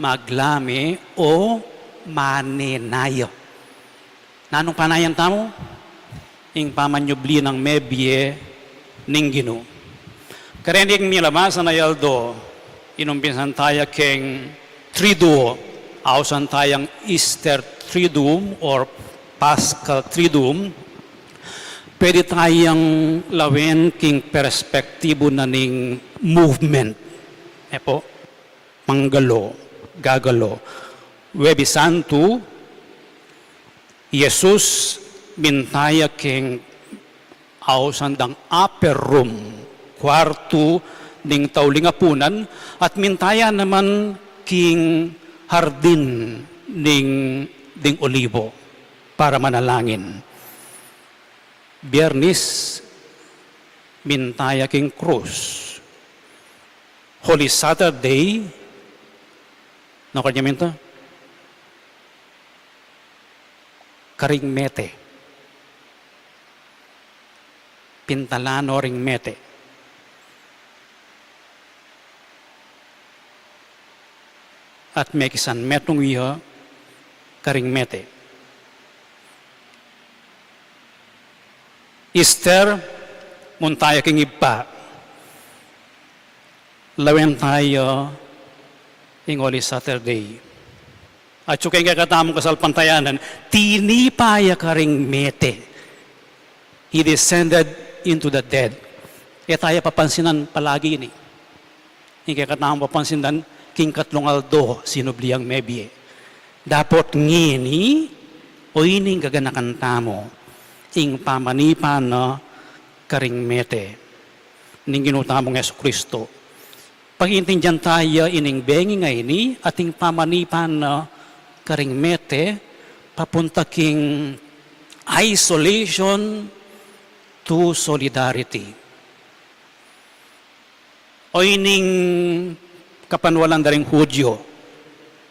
Speaker 3: maglame o manenayo. Nanong panayan tamo? Ing pamanyubli ng mebye ning Ginoo. Karening nilamasan na yaldo, inumpinsan tayo keng Triduo, ausan tayang Easter Triduum or Paschal Triduum, pwede tayang lawin king perspektibo na ning movement. Epo, manggalo, gagalo. Webi Santo, Jesus mintaya king ausan dang upper room, kwarto ning taulingapunan, at mintaya naman king hardin ding olibo para manalangin. Biyernes, mintaya king krus. Holy Saturday, no kanya minta? Karing mete. Pintalano ring mete. At may kisan metong iya karing mete. Easter, muntaya king iba. Lawen tayo ing Holy Saturday. At yung kaya katamong kasalpantayanan, tinipaya karing mete. He descended into the dead. E tayo papansinan palagi ini. Kaya katamong papansinan, king katlungaldo, sinubliang mebye. Dapot ngini, o ining gaganakan tamo, ing pamanipan na karing mete. Ning ginutamong Yesu Kristo. Pag-intindihan tayo ining bengi ngayon, ating pamanipan na karing mete, papunta king isolation to solidarity. O ining kapanwalan daring Hudyo,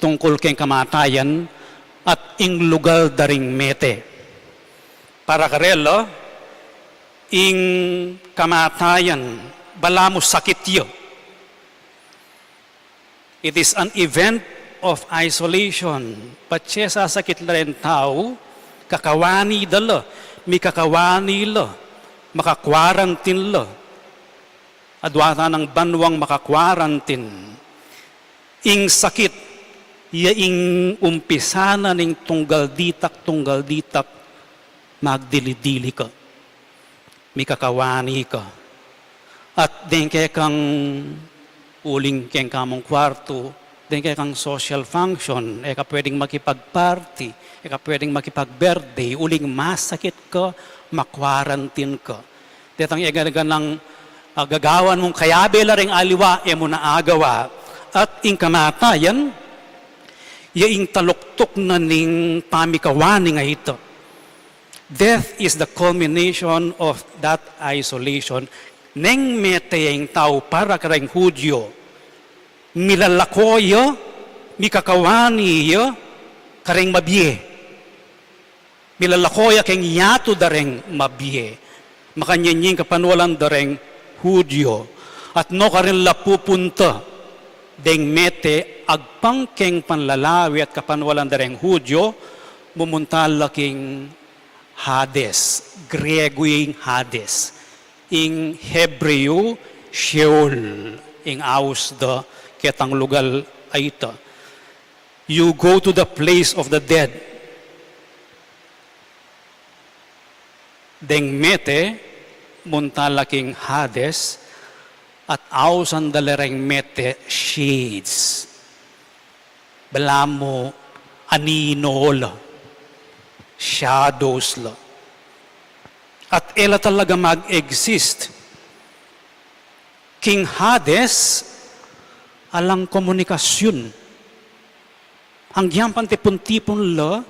Speaker 3: tungkol keng kamatayan, at ing lugar daring mete. Para karelo, ing kamatayan, balamo sakityo. It is an event of isolation. Patse sa sakit la rin tao, kakawani dala, mi kakawani la, makakwarantin la, adwata ng banwang makakwarantin. Ing sakit, ing umpisana ning tunggal ditak, magdili-dili ka. Mikakawani ka. At din kaya kang uling keng kamong kwarto, din kaya kang social function, ka pwedeng makipag-party, ka pwedeng makipag-birthday, uling masakit ka, makwarantin ka. Detang iganagan ng gagawan mong kayabe laring aliwa, mo na agawa. At ing kamatayan, ing taluktok na ning pamikawani nga ito. Death is the culmination of that isolation. Neng meteyeng tao para kareng Hudyo, milalakoyo, mikakawaniyo, kareng mabye. Milalakoya keng yato dareng mabye. Makanyanying kapanwalan dareng Hudyo. At no karin lapupunta, deng mete agpangkeng panlalawi at kapanwalan dareng Hudyo, mumuntal laking Hades, Griego yung Hades. In Hebreo, Sheol, in ausda, ketang lugal ay ito. You go to the place of the dead. Deng mete, muntalaking Hades, at ausan dalereng mete, shades. Balamo, aninol, shadows la. At ela talaga mag-exist. King Hades, alang komunikasyon. Ang giyampan tipon-tipon la,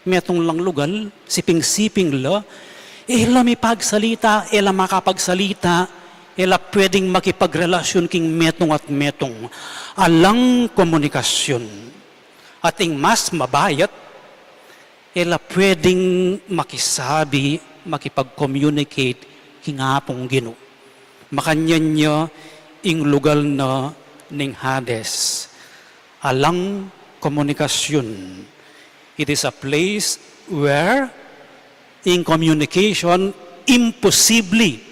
Speaker 3: metong lang lugal, siping-siping la, ela may pagsalita, ela makapagsalita, ela pwedeng makipagrelasyon king metong at metong. Alang komunikasyon. At ing mas mabayat, ela pwedeng makisabi, makipag-communicate kingapong Ginoo. Makanyan niya ing lugal na ning Hades. Alang komunikasyon. It is a place where in communication impossibly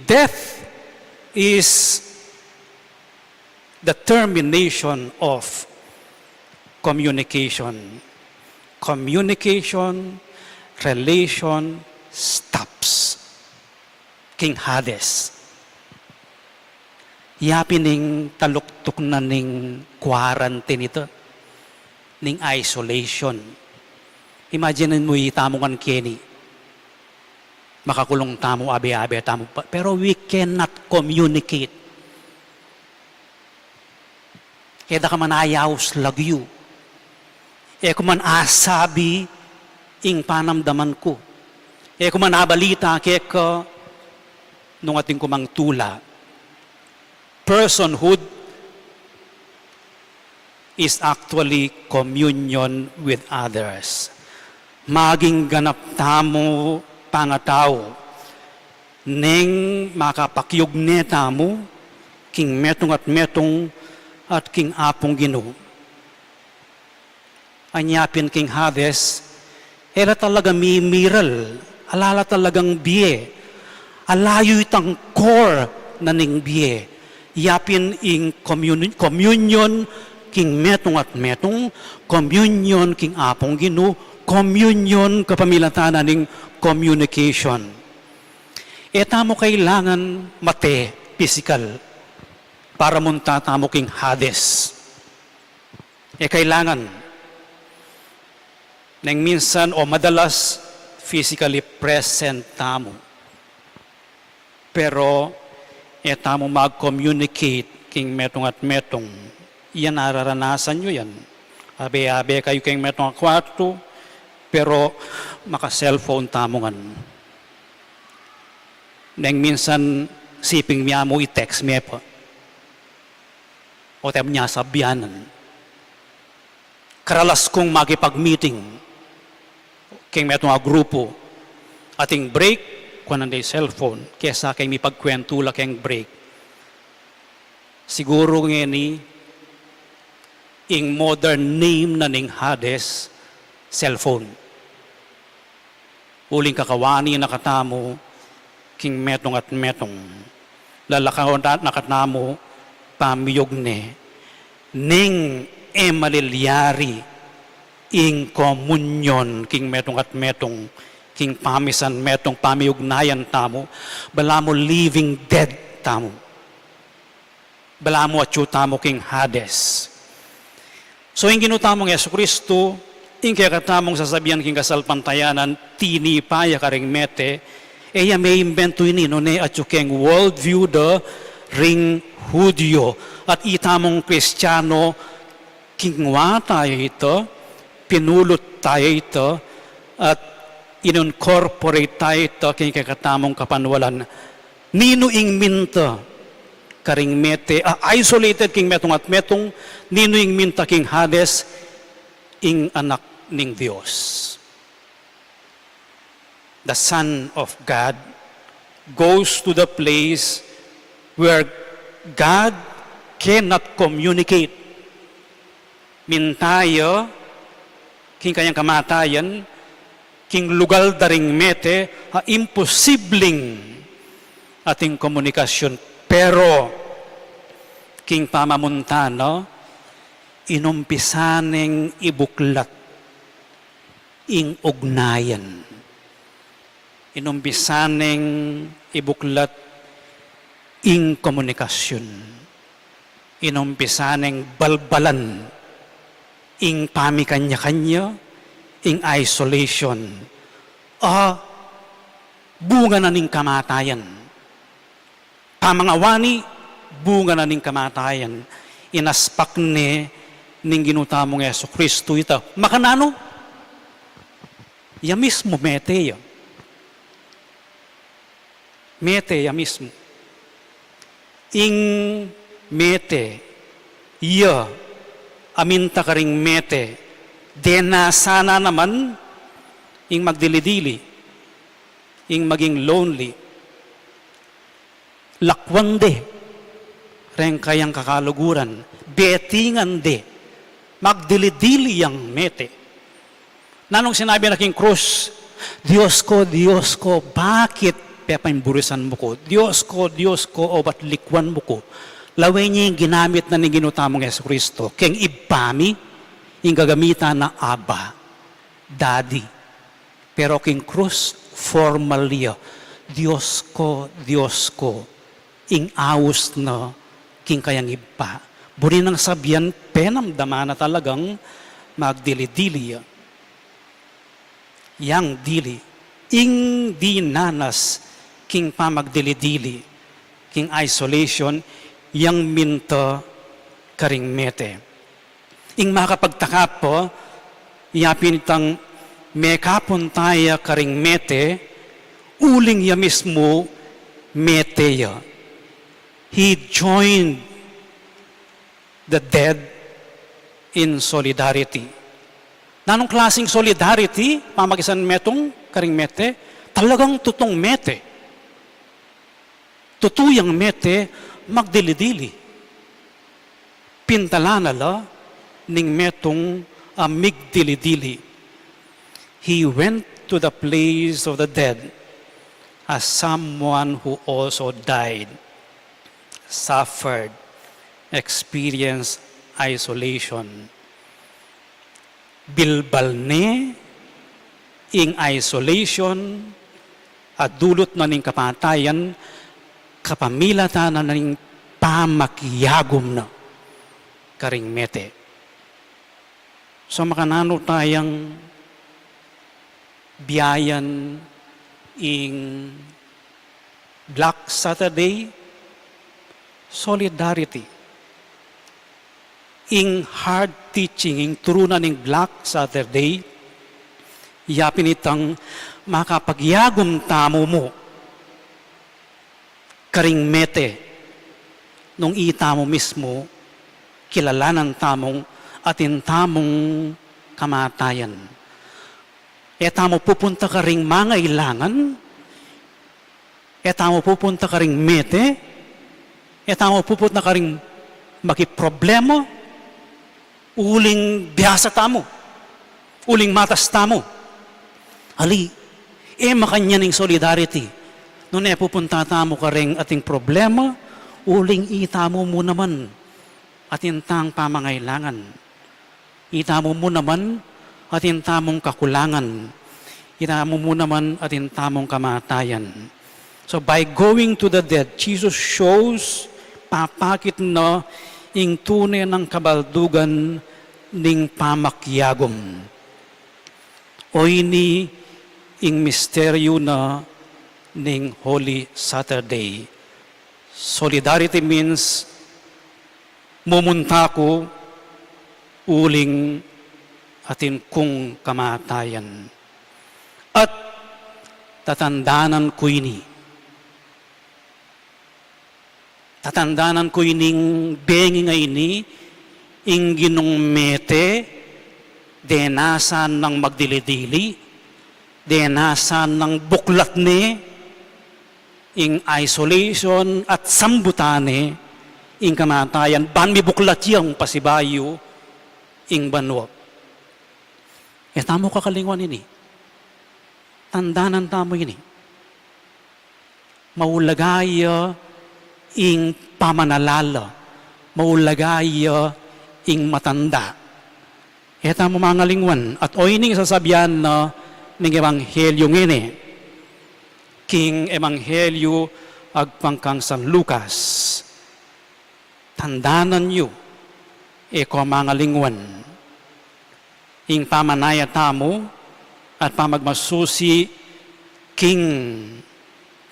Speaker 3: death is the termination of communication. Communication, relation, stops. King Hades. Yapining taluktok na ning quarantine ito. Ning isolation. Imagine mo itamongan Kenny. Makakulong tamo, abe-abe, tamo pa. Pero we cannot communicate. Kaya ka man ayaws lagyu. Kuman asabi ing panamdaman ko. Kuman abalita kaya nung ating kumang tula. Personhood is actually communion with others. Maging ganap tamo pangatao. Neng makapakyog neta mo, king metong at king apong Ginoo. Anyapin king Hades, ela talaga mimiral, alala talagang biye, alayo itang core na ning biye. Yapin ing communion king metong at metong, communion king apong Ginoo, communion kapamilatanan ning communication. Eta mo kailangan mate, physical, para munta tamo king Hades. Kailangan nang minsan o madalas physically present tamo. Pero tamo mag-communicate king metong at metong. Iyan nararanasan nyo yan. Abe-abe kayo king metong at kwarto, pero maka-cellphone tamongan. Nang minsan siping miya mo i-text miya pa. O tem niya sabyanan. Karalas kong magipag-meeting king metong a grupo. Ating break, kunan day cellphone, kesa kay mi pagkwentula keng break. Siguro ngeni, ing modern name na ning Hades, cellphone. Uling kakawani nakatamo, king metong at metong. Lalakaw na nakatamo pamiyog ne. Ning emalilyari ing komunyon king metong at metong. King pamisan metong pamiugnayan tamo. Bala mo living dead tamo. Bala mo at tamo king Hades. So yung ginutamong Yesu Kristo, yung kaya katamong sasabihan king kasalpantayanan, tinipaya ka ring mete, eya may imbento ini, no ne at yung worldview the ring Hudyo. At itamong Kristiyano, kingwa tayo ito, pinulot tayo ito, at incorporate tayo ito, king kaya katamong kapanwalan, ninuing minta, karing mete, isolated king metong at metong, ninuing minta king Hades, ing anak ning Diyos. The Son of God goes to the place where God cannot communicate. Mintayo, king kayang kamatayan, king lugal daring mete, imposibleng ating komunikasyon. Pero, king pamamuntano, inumpisaneng ibuklat ing ugnayan. Inumpisaneng ibuklat ing komunikasyon. Inumpisaneng balbalan ing pamikanya-kanya, ing isolation. Bunga na ning kamatayan. Pamangawani, bunga na ning kamatayan. Inaspak ni ning ginutamong Yesu Kristo ito. Makanano? Ya mismo, mete ya. Mete ya mismo. Ing mete, ya, aminta ka ring mete, dena sana naman, ing magdilidili, ing maging lonely, lakwande, reng kayang kakaluguran, betingan de, magdilidili yang mete. Nanong sinabi na king krus, Diyos ko, bakit pepainburisan mo ko? Diyos ko, o ba't likwan mo ko? Laway niya yung ginamit na ni ginutamong Yesu Kristo, keng ibami, yung gagamitan na Aba, Daddy. Pero king krus, formally, Diyos ko, ing awos na king kayang iba. Buri nang sabihan, penamdama na talagang magdili-dili. Yang dili, ing dinanas, king pamagdili-dili, king isolation, yang minto karing mete. Ing makapagtaka po, yapin itang mekapon tayo karing mete, uling ya mismo mete ya. He joined the dead in solidarity. Nanong klaseng solidarity, pamagisan metong karing mete, talagang tutong mete. Tutuyang mete, magdilidili. Pintalanala, ning metong amigdilidili. He went to the place of the dead as someone who also died, suffered, experienced isolation. Bilbal ne, ing isolation, at dulot na ning kapatayan, kapamilatan na ning pamakyagom na karing mete. So makanano tayang biyayan ing Black Saturday, solidarity. Ing hard teaching, ing turunan ng Black Saturday, yapin itang makapagyagom tamo mo, karing mete, nung itamo mismo, kilalanan tamong atin tamong kamatayan. Etamo pupunta ka ring mga ilangan, etamo pupunta ka ring mete, etamo pupunta ka ring makiproblema, uling biyasa tamo, uling matas tamo. Ali, makanya ning solidarity. Nung pupunta tamo ka rin ating problema, uling itamo mo naman atintang pamangailangan. Itamo mo naman atintamong kakulangan. Itamo mo naman atintamong kamatayan. So by going to the dead, Jesus shows papakit na ing tunay ng kabaldugan ning pamakyagom. O ini ing misteryo na ning Holy Saturday. Solidarity means mumunta ko uling atin kung kamatayan. At tatandanan ko ini. Tatandanan ko ining bengi nga ini, ing ginong mete, denasan ng magdilidili, denasan ng buklat ni, ing isolation at sambutane, ing kamatayan, ban mi buklat yung pasibayo, ing banwa. Tamo kakalingwan ini. Tandanan tamo ini. Maulagaya ing pamanalala. Maulagaya ing matanda. Tamo mga lingwan. At o ining sasabihan na ng Ebanghelyo ngini. King Ebanghelyo agpangkang San Lucas. Tandanan nyo. Eko mga lingwan. Ing pamanaya tamo at pamagmasusi king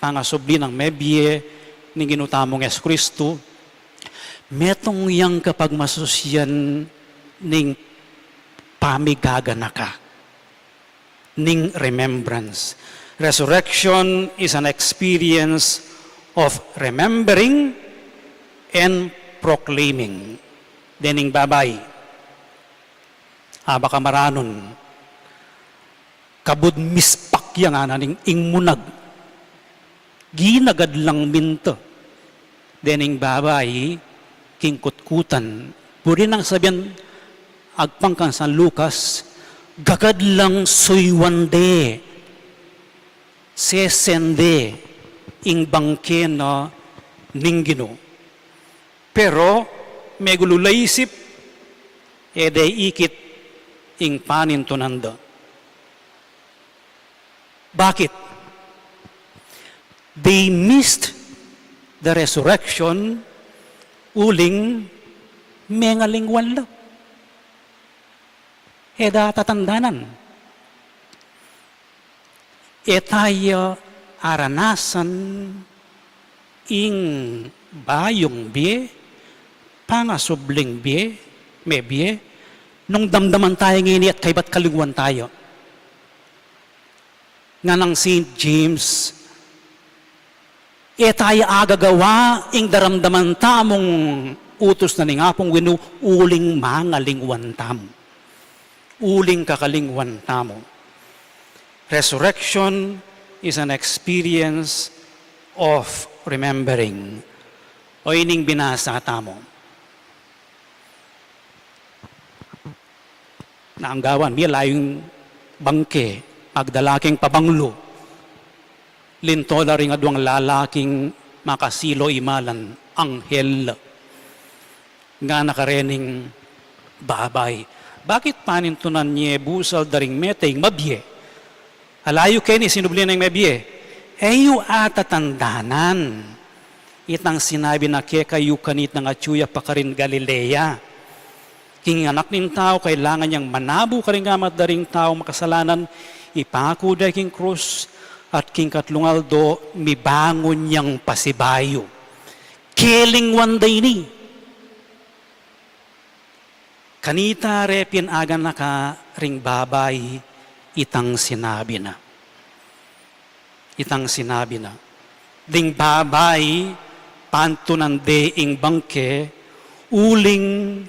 Speaker 3: pangasubli ng mebye ni ginutamong Yesu Kristo, metong yang kapag masusyan ning pamigagana ka, ning remembrance. Resurrection is an experience of remembering and proclaiming. Dening babay, baka maranon, kabud mispak yang ananing ingmunag, ginagad lang minto, dening babay, kingkutkutan, puri nang sabihan, agpangkang San Lucas, gagad lang suywande, sesende, ing bangke na ninggino. Pero, may gululaysip, ede ikit, ing panin tunanda. Bakit? They missed the resurrection uling mengalingwan lang. Eda tatandanan. Tayo aranasan ing bayong biye, pangasubling biye, may biye, nung damdaman tayo ngayon at kaibat kalingwan tayo. Nga ng St. James, tayo agagawa ing daramdaman tamong utos na ni ngapong winu, uling mangalingwan tamo. Uling kakalingwan tamo. Resurrection is an experience of remembering. O ining binasa tamo. Naanggawan, may layong bangke, agdalaking pabanglo, linto na rin adwang lalaking makasilo imalan, anghel, nga nakarening babay. Bakit panintunan niya busal daring meteng mabye? Alayo kayo ni sinubli ng mabye. Eyo atatandanan. Itang sinabi na kaya kayo kanit ng atsuya pa ka rin Galilea. King anak ning tao, kailangan niyang manabo ka rin gamat daring tao makasalanan, ipako da king krus, at king katlungaldo, mibangon niyang pasibayo. Keling one day ni. Kanita repin agan naka ring babay, itang sinabi na. Itang sinabi na. Ding babay, pantunan deing bangke, uling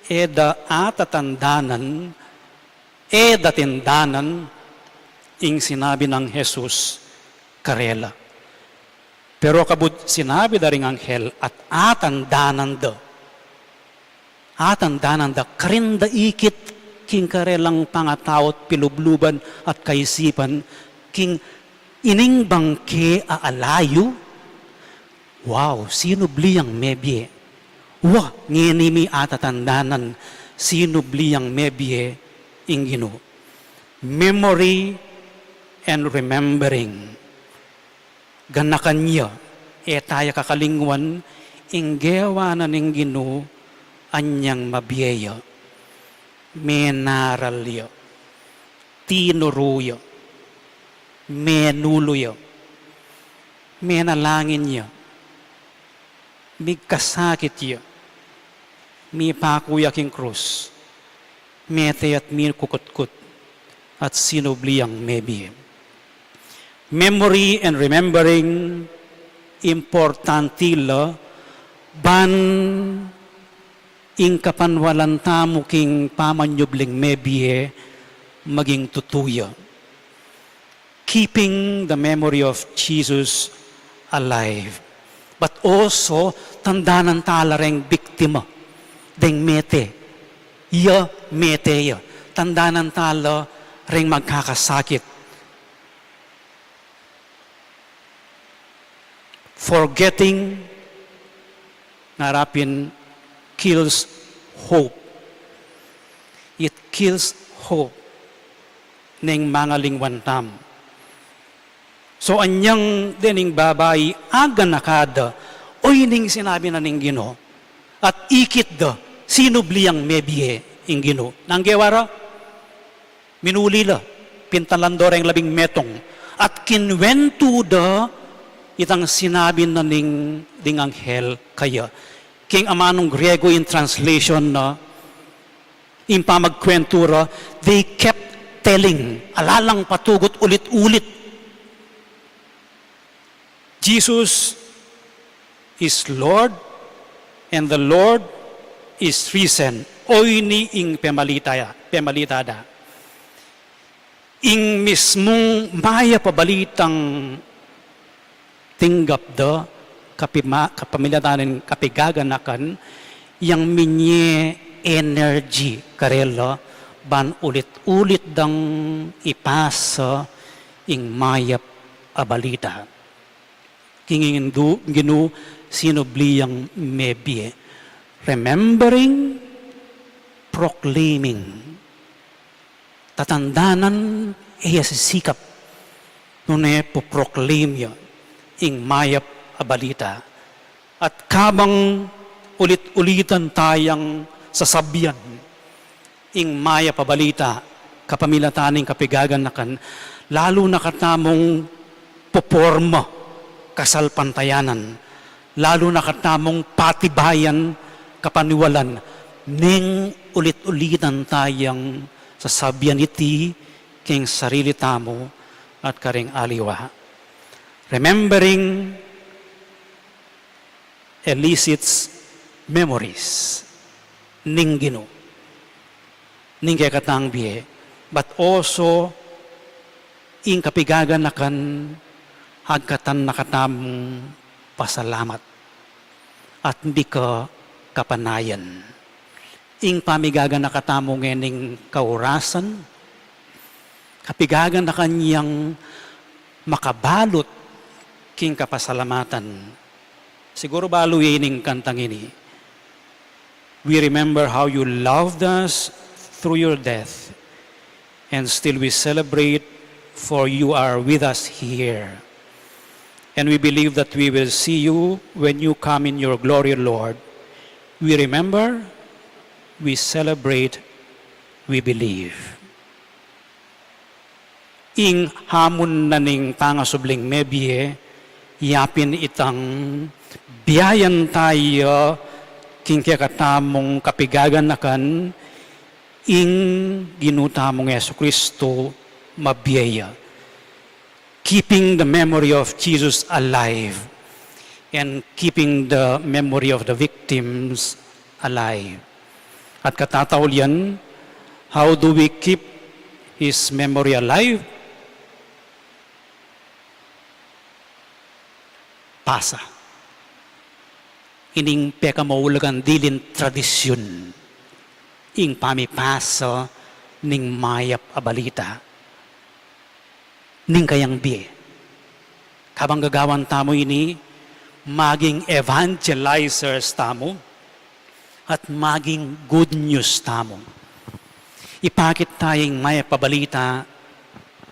Speaker 3: eda atatandanan, eda tindanan, ing sinabi ng Jesus karela. Pero kabut sinabi da ring anghel at atandanan da. Atandanan da, karinda ikit king karelang pangatawat pilubluban at kaisipan, king
Speaker 9: Ining bangke aalayo, wow, sinubliyang mebye. Wah, nginimi atatandanan, sinubliyang mebye ingino. Memory and remembering. Ganakan niya, etaya kakalingwan, inggewa na ning gino, anyang mabiyeya. Menaralyo, tinuruyo, menuluyo, menalangin niya, migkasakit niya, mi pakuyak ing krus, mete at mi kukutkut, at sinubliyang mebi. Memory and remembering, importantila, ban ing kapanwalan tamo king pamanyubling mebiye, maging tutuya. Keeping the memory of Jesus alive. But also, tandanan talareng biktima, deng mete. Ya, mete ya. Tandanan tala ring magkakasakit. Forgetting, narapin, kills hope. It kills hope ng mga lingwantam. So anyang dining babae, aga nakada, o ining sinabi na ning Gino, at ikit da, sinubliyang mebiye ing Gino. Nanggewara, minulila, pintalandora yung 11 metong, at kinwento da, itang sinabi na ning ding anghel kaya. King amanong Griego in translation na, in pamagkwentura, they kept telling, alalang patugot ulit-ulit, Jesus is Lord and the Lord is risen. Oy ni ing pemalitada. Ing mismong maya pabalitang tinggap da kapamilatanin kapigaganakan yang minye energy karela ban ulit-ulit dang ipasa ing mayap abalita. Kingin ginu sinubliyang mebie. Remembering, proclaiming. Tatandanan iya sisikap nune po proclaim ya ing mayap abalita. At kabang ulit-ulitan tayang sasabihan ing mayap abalita kapamilataning kapigaganakan lalo na katamong poporma kasalpantayanan, lalo na katamong patibayan, kapaniwalan, ning ulit-ulitan tayang sasabihan iti king sarili tamo at karing aliwa. Remembering elicits memories ning Gino, ning kekatang biye, but also ing kapigaganakan hagkatan nakatamong pasalamat at hindi ka kapanayan. Ing pamigaga nakatamong ngening kaurasan, kapigaga na kanyang makabalot king kapasalamatan. Siguro balo yining kantang ini. We remember how you loved us through your death, and still we celebrate for you are with us here. And we believe that we will see you when you come in your glory, Lord. We remember, we celebrate, we believe. Ing hamon na ning pangasubling mebie, yapin itang biyayan tayo king kakatamong kapigaganakan ing ginutamong Yesu Kristo mabiyaya. Keeping the memory of Jesus alive and keeping the memory of the victims alive. At katataol yan, how do we keep His memory alive? Pasa. Ining pekamaulagan dilin tradisyon. Ing pamipasa ning mayap abalita. Ning kayang biye. Kabang gagawan tamo ini, maging evangelizers tamo at maging good news tamo. Ipakit tayong may pabalita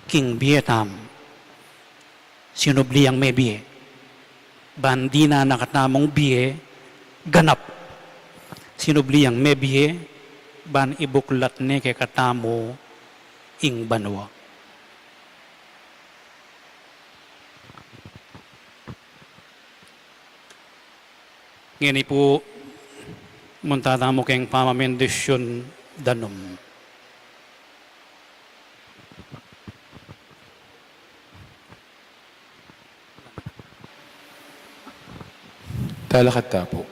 Speaker 9: king bietam. Sinubli ang may biye. Bandi na nakatamong biye, ganap. Sinubli ang may biye, ban ibuklat ne kay katamo ing banwa. Ngini po, muntatamo kayong pamamendisyon danom.
Speaker 4: Talakad ta po.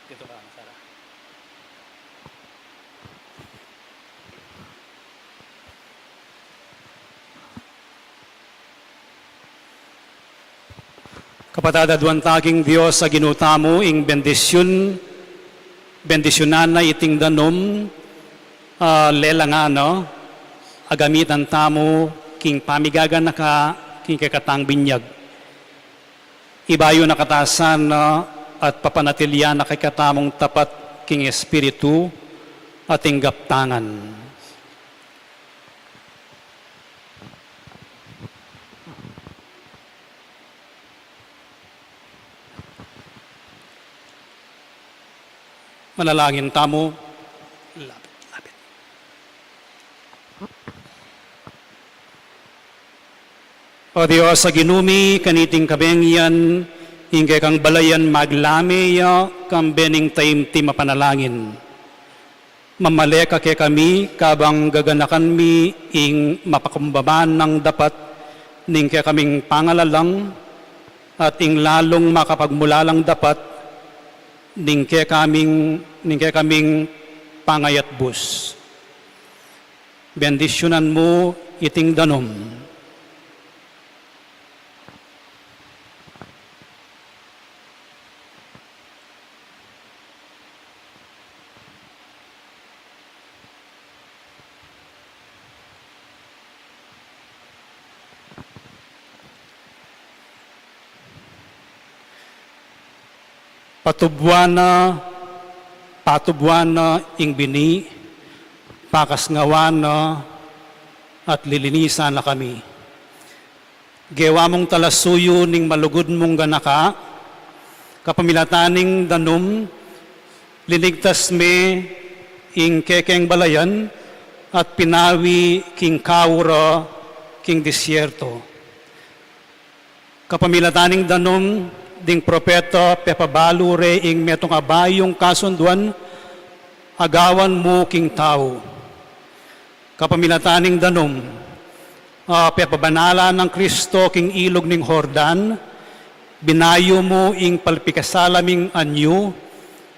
Speaker 9: Dito ba, Sara? Kapatadadwan taging Diyos sa ginutamo ing bendisyonan na iting danom, lelangano, agamitan tamo, king pamigagan na ka, king kakatang binyag. Ibayo na katasan at papanatilya na kay katamong tapat king Espiritu at ing gaptangan. Manalangin tamo. Lapit. O Diyos, sa ginumi, kaniting kabengyan, ingkay kang balayan maglameya, kang bening taim ti mapanalangin. Mamaleka kay kami, kabang gaganakan mi, ing mapakumbaman ng dapat, ning kay kaming pangalalang, at ing lalong makapagmulalang dapat, ning kay kaming pangayat bus. Bendisyonan mo iting danom. Patubwana ing bini, pakasngawana at lilinisan na kami. Gewa mong talasuyo ning malugod mong ganaka, kapamilataning danom, linigtas me ing kekeng balayan at pinawi king kawra king disyerto. Kapamilataning danom, ding propeta pepabalo re ing metong abayong kasunduan, agawan mo king tao. Kapamilataning danom, pepabanala ng Kristo king ilog ning Hordan, binayo mo ing palpikasalaming anyo,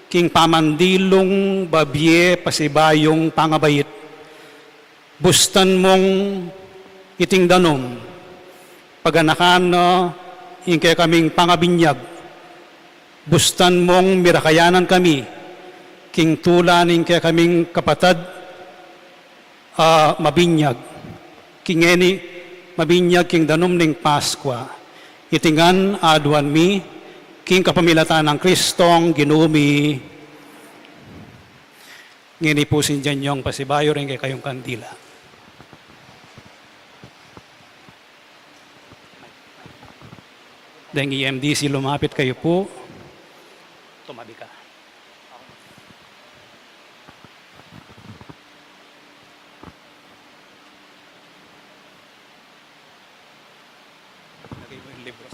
Speaker 9: king pamandilong babye pasibayong pangabayit. Bustan mong iting danom, paganakan ingkay kaming pangabinyag, bustan mong mirakayanan kami, king tulan ingkay kaming kapatad, mabinyag, kingeni mabinyag king danom ning Paskwa, itingan aduan mi, king kapamilatan ng Kristong ginumi, ngini po sinjan yung pasibayo rin kay kayong kandila. Dahil EMDC, lumapit kayo po. Tumabi ka. Lagay mo yung libro.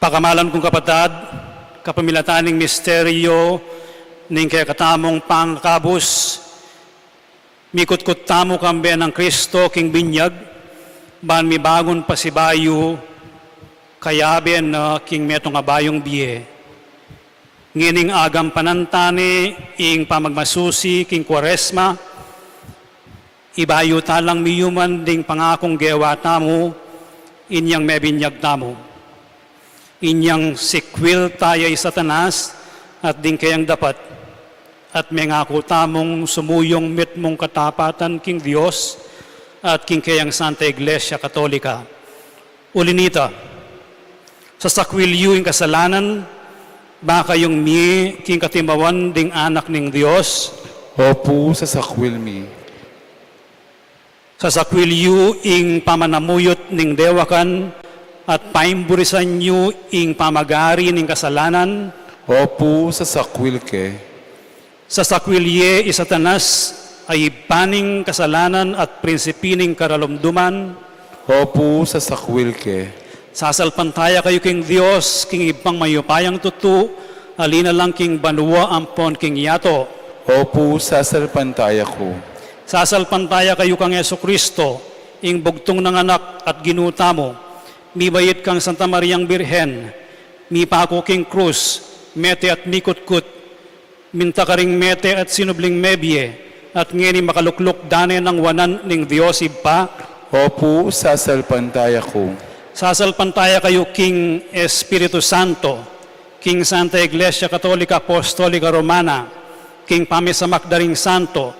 Speaker 3: Pakamalan kong kapatad, kapamilataning misteryo, ning kaya katamong pangkabus, mikot-kot tamo kambe ng Kristo king binyag, ban mi bagon pasibayo, kayaben na king metong abayong biye. Ngining agam panantani, ing pamagmasusi king Kwaresma, ibayo talang miyuman ding pangakong gewa tamo, inyang mebinyag tamo. Inyang sikwil tayo Satanas at din kayang dapat at mengako tamong sumuyong mitmong katapatan king Dios at king kayang Santa Iglesia Katolika. Ulinita, sa sakwilyo ing kasalanan, baka yung mi king katimawan ding anak ning Dios,
Speaker 4: Opo sa sakwil mi.
Speaker 3: sa sakwilyo ing pamanamuyot ning dewakan, at paimburisan niyo ing pamagari ning kasalanan,
Speaker 4: Opo sa sakwil ke.
Speaker 3: sa sakwilye Satanas ay paning kasalanan at prinsipining karalumduman,
Speaker 4: Opo sa sakwil ke.
Speaker 3: sasalpantaya kayo king Dios, king ibang mayupayang tutu, alina lang king banwa ampon king yato.
Speaker 4: Opo sa salpantaya ko.
Speaker 3: Sasalpantaya kayo kang Jesucristo, ing bugtong ng anak at ginuta mo, mibayit kang Santa Mariang Birhen, mipako king krus, mete at mikot-kut, minta ka ring mete at sinubling mebye, at ngeni makalukluk dane ng wanan ning Diyos iba,
Speaker 4: Opo sa salpantaya ko.
Speaker 3: sasalpantaya kayo king Espiritu Santo, king Santa Iglesia Katolika Apostolika Romana, king pamisamak daring santo,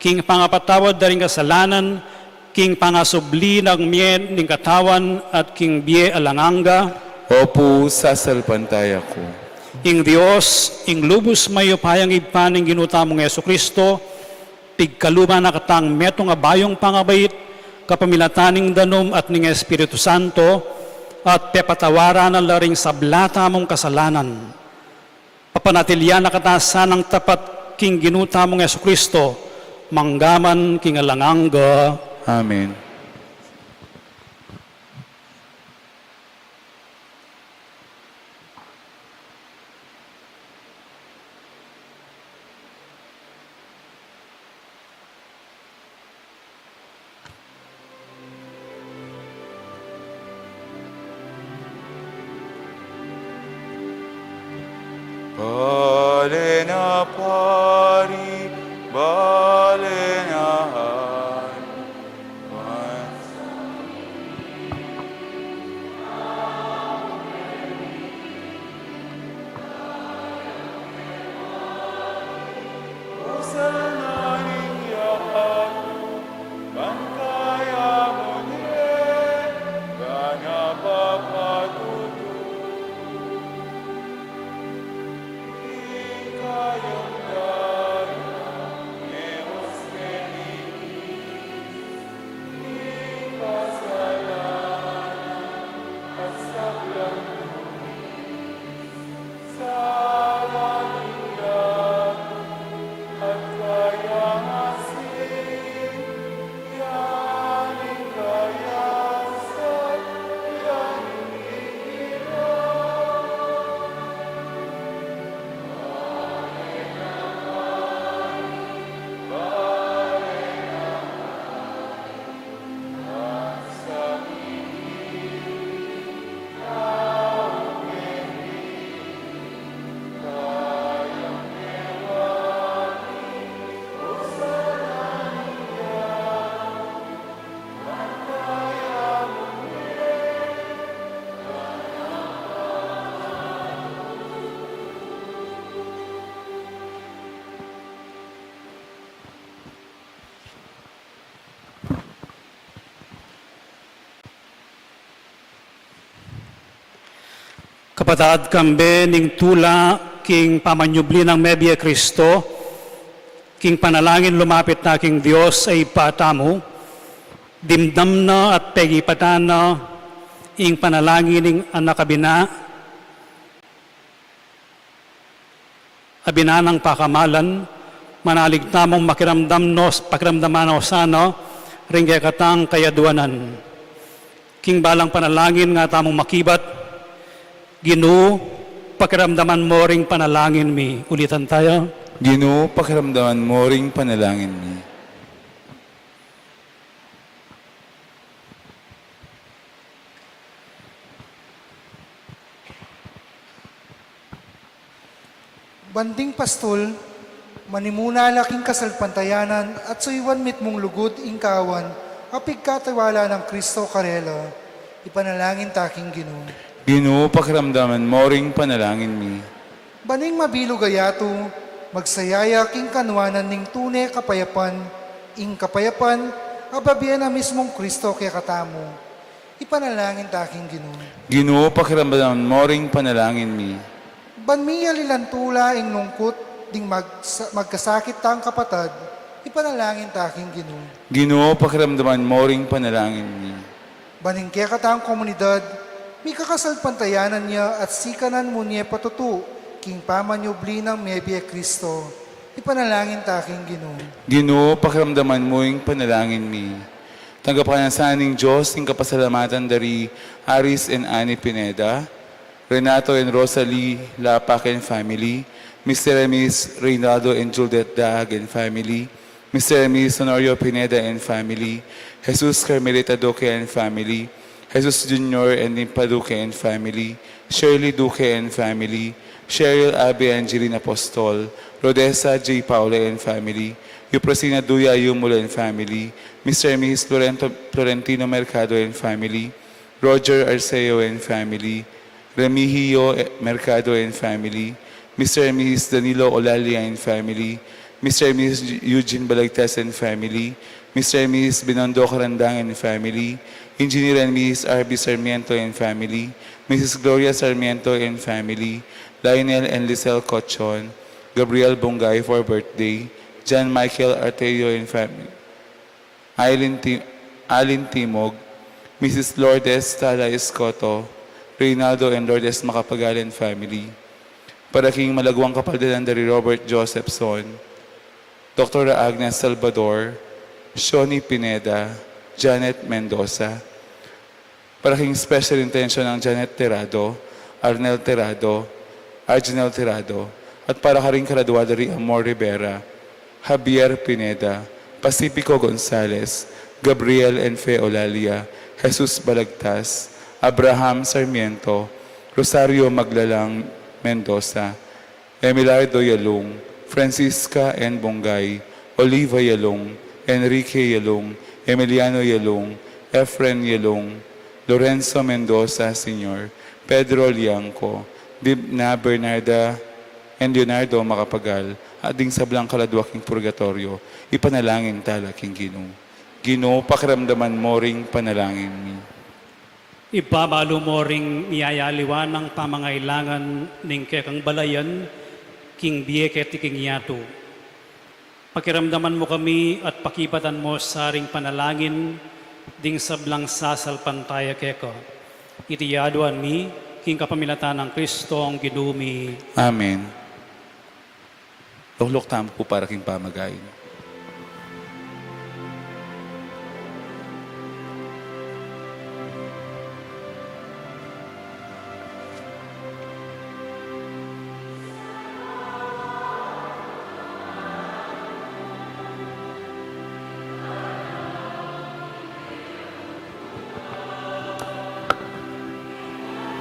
Speaker 3: king pangapatawad daring kasalanan, king pangasubli ng mien ning katawan at king bie alanganga,
Speaker 4: Opo sa salpantaya ko.
Speaker 3: ing Dios, ing lubos mayo payang ipaning ginutamong Jesucristo, pigkaluma na katang metong abayong pangabait, kapamilataning danom at ning Espiritu Santo, at pepatawaran na laring sablata mong kasalanan. Papanatilya na katasan ng tapat king ginutamong Jesucristo, manggaman king alanganga.
Speaker 4: Amen. Balena pari, balena hai.
Speaker 3: Kapatad kambe ning tula king pamanyubli ng Mebye Kristo, king panalangin lumapit na king Diyos ay patamo, dimdam na at pegipatan na ing panalangin ning anak abina ng pakamalan, manalig tamong pakiramdaman o sana, ring katang kayaduanan. King balang panalangin nga tamong makibat, Ginoo, pakiramdaman mo ring panalangin mi. Ulitan tayo.
Speaker 4: Ginoo, pakiramdaman mo ring panalangin mi.
Speaker 5: Banding pastol, manimuna laking kasalpantayanan at suywan mit mong lugod ingkawan, apig katiwala ng Kristo karela, ipanalangin taking Ginoo.
Speaker 4: Ginoo, pakiramdaman mo ring panalangin mi.
Speaker 5: Baning mabilog ayato, magsayaya king kanwanan ning tunay kapayapan, ing kapayapan, ababian na mismong Kristo kaya katamo, ipanalangin taking Ginoo.
Speaker 4: Ginoo, pakiramdaman mo ring panalangin mi.
Speaker 5: Banmiya lilantula ing lungkot, ding magkasakit tang kapatad, ipanalangin taking Ginoo.
Speaker 4: Ginoo, pakiramdaman mo ring panalangin mi.
Speaker 5: Baning kaya katang komunidad, may kakasalpantayanan niya at sikanan mo niya patutu, king pamanyubli ng Mebye Kristo, ipanalangin taking Ginoo.
Speaker 4: Ginoo, pakiramdaman mo yung panalangin mi. Tanggap ka ng saning Diyos, ng kapasalamatan dari Aris and Annie Pineda, Renato and Rosalie Lapac and family, Mr. and Miss Reynaldo and Juliet Daag and family, Mr. and Miss Honorio Pineda and family, Jesus Carmelita Duque and family, Jesus Jr. and Limpa Duque and family, Shirley Duque and family, Cheryl Abe Angelina Apostol, Rodessa J. Paula and family, Euprosina Duya Yumula and family, Mr. and Miss Florentino Mercado and family, Roger Arceo and family, Remigio Mercado and family, Mr. and Mrs. Danilo Olalia and family, Mr. and Mrs. Eugene Balagtas and family, Mr. and Mrs. Binondo Carandang and family, Engineer and Mrs. R.B. Sarmiento and family, Mrs. Gloria Sarmiento and family, Lionel and Lisel Cochon, Gabriel Bungay for birthday, John Michael Arteo and family, Alin Timog, Mrs. Lourdes Tala Escoto, Reynaldo and Lourdes Macapagalan family, para king malagwang kapalitan dari Robert Josephson, Dr. Agnes Salvador, Shoni Pineda, Janet Mendoza, para king special intention ng Janet Terrado, Arnel Terrado, Arginel Terrado, at para ka rin karadwa dari Amor Rivera, Javier Pineda, Pacifico Gonzales, Gabriel and Fe Olalia, Jesus Balagtas, Abraham Sarmiento, Rosario Maglalang Mendoza, Emilardo Yalong, Francisca N. Bongay, Oliva Yalong, Enrique Yalong, Emiliano Yalong, Efren Yalong, Lorenzo Mendoza Sr., Pedro Liangco, Dibna Bernarda, and Leonardo Macapagal, at ding sablang kaladwaking purgatorio, ipanalangin talaking Ginoo. Ginoo, pakiramdaman mo ring panalangin mi.
Speaker 3: Ipabalo mo ring niyayaliwan ng pamangailangan ning kekang balayan, king biye tiking yato. Pakiramdaman mo kami at pakipatan mo sa ring panalangin, ding sablang sasalpantaya keko. Itiyaduan mi, king kapamilatan ng Kristo ang ginumi.
Speaker 4: Amen. Luklok tamo po para king pamagain.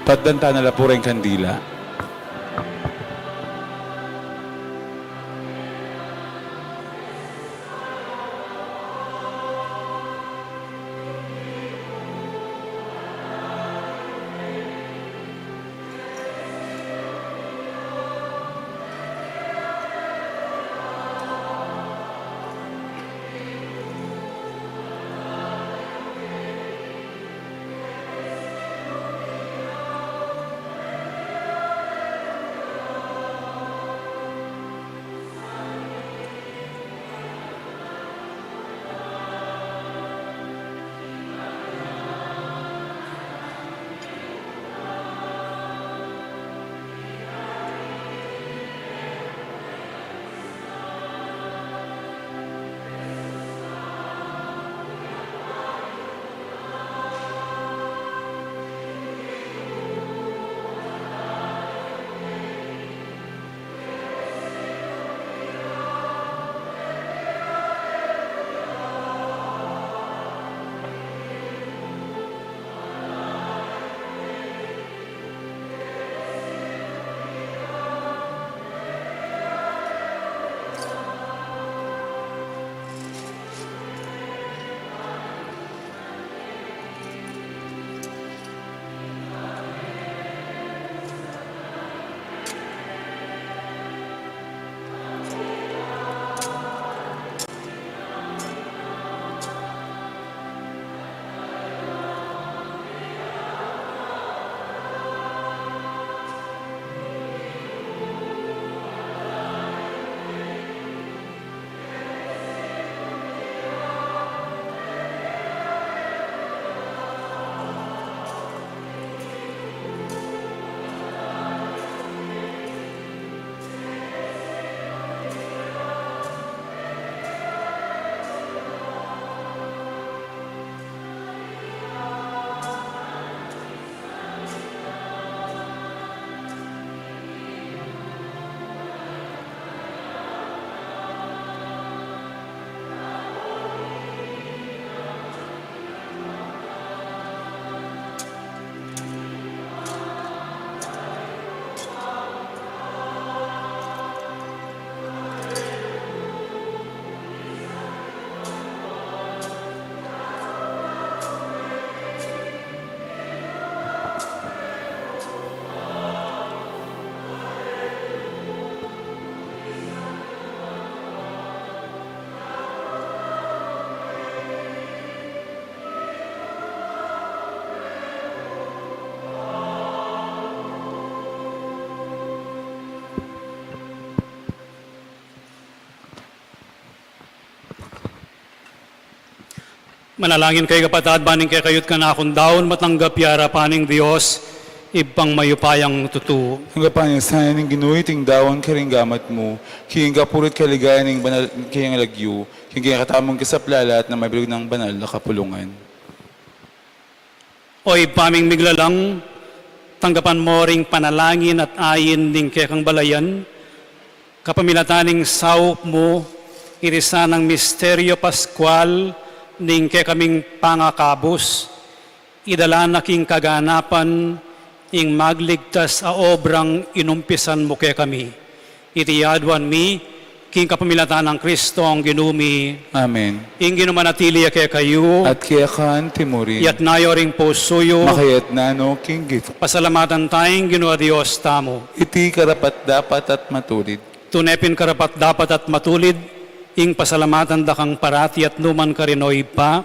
Speaker 4: Patdanta na lapura yung kandila.
Speaker 3: Manalangin kay kapatad, baning kay kayot ka na akong daon, matanggap yara paning Diyos, ibang mayupayang tutu.
Speaker 4: Hanggapan niya sana ng ginuiting dawon karing gamat mo, kiyang kapulot kaligayan ng banal kiyang lagyo, kiyang katamong kasaplala at na mabilog ng banal na kapulungan.
Speaker 3: Oy, paming miglalang, tanggapan mo ring panalangin at ayin ning kekang balayan, kapamilataning saup mo, irisa ng misteryo paskwal, ning kaming pangakabos, idala na king kaganapan, ing magligtas a obrang inumpisan mo kami. Itiyadwan mi, king kapamilatan ng Kristo ang ginumi,
Speaker 4: Amen.
Speaker 3: ing ginumanatili kayo,
Speaker 4: At kaya kaan timurin,
Speaker 3: yat nayo ring pusuyo,
Speaker 4: makayat nano kinggit.
Speaker 3: pasalamatan tayong ginua Diyos tamo.
Speaker 4: Iti karapat dapat at matulid.
Speaker 3: Tunepin karapat dapat at matulid, ing pasalamatan dakang parati at numan karinoy pa,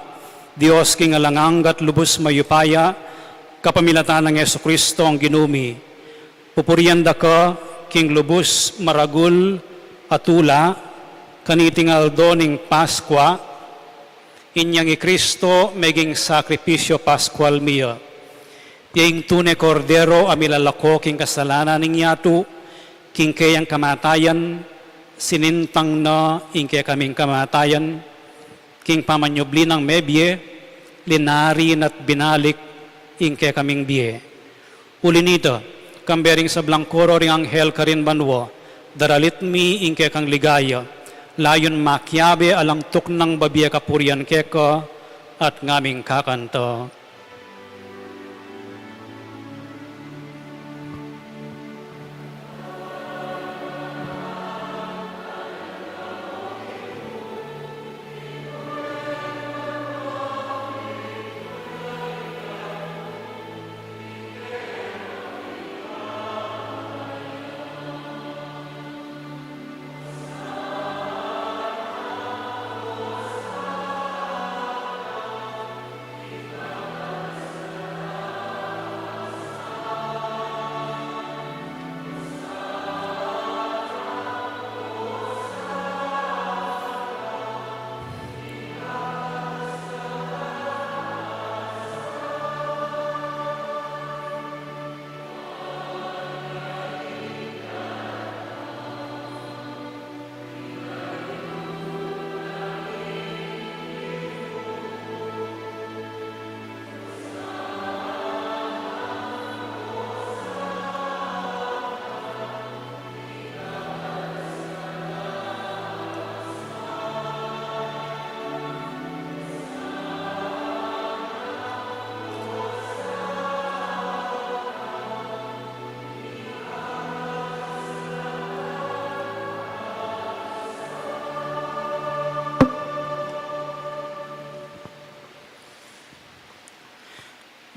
Speaker 3: Diyos king alangang at lubos mayupaya, kapamilatan ng Yesu Kristo ang ginumi. Pupurian da ka, king lubos maragul atula, kaniting aldo ning Paskwa, inyang i Kristo meging sakripisyo Paskwal miya. Yang tune kordero amilalako king kasalanan ning yatu, king kayang kamatayan, sinintang na ingke kaming kamatayan, king pamanyobli ng mebye, linarin at binalik ingke kaming biye. Uli nito, kambering sa blangkoro ring anghel karin banwo, daralit mi ingke kang ligaya, layon makyabe alang tuk ng babiya kapurian keko at ngaming kakanto.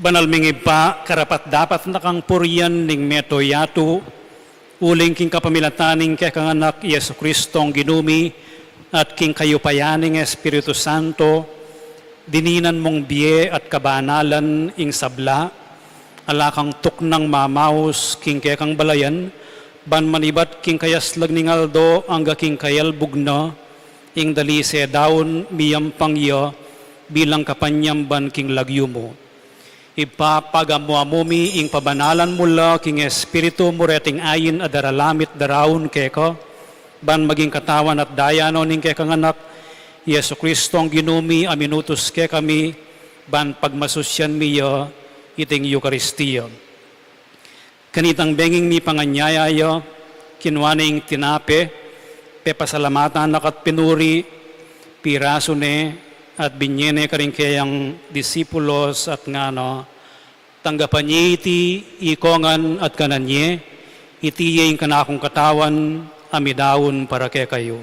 Speaker 3: Banal mingib pa, karapat dapat nakang purian ning meto yatu, uling king kapamilataning kekanganak Yesu Kristong ginumi, at king kayupayaning Espiritu Santo, dininan mong biye at kabanalan ing sabla, alakang tuknang mamaus king kekang balayan, ban manibat king kayaslag ning aldo, angga king kayalbug na, ing dalise daon miyam pangyo, bilang kapanyamban king lagyo mo. Ipapagamuamumi ing pabanalan mula king Espiritu mureting ayin adaralamit darawon keko, ban maging katawan at dayano ning kekanganak, Yesu Kristo ang ginumi aminutos ke kami, ban pagmasusyan miyo iting Eucharistia. Kanitang benging mi panganyayayo, kinwaning tinape, pepasalamatan nakat pinuri, piraso ne, at binyene karing kayang disipulos at ngano, tanggapan niya iti ikongan at kananye, iti yung kanakong katawan, amidawon para kay kayo.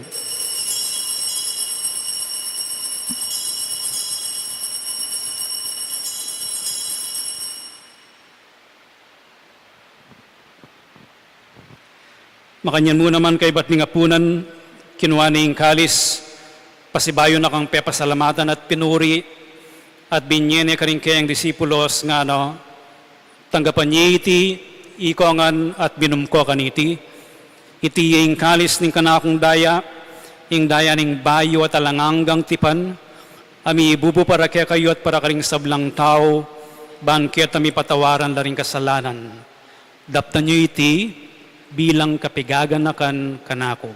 Speaker 3: Makanyan mo naman kay ba't ningapunan, kinwaning kalis, pasibayo na kang pepasalamatan at pinuri, at binyene karing kayang disipulos nga no, tanggapan niya iti, ikongan at binumko kaniti, iti yung kalis ning kanakong daya, ing daya ning bayo at alanganggang tipan,
Speaker 9: Ami ibubo para kaya kayo at para karing sablang tao, bangket ami patawaran na rin kasalanan. Daptan nyo iti bilang kapigaganakan kanako.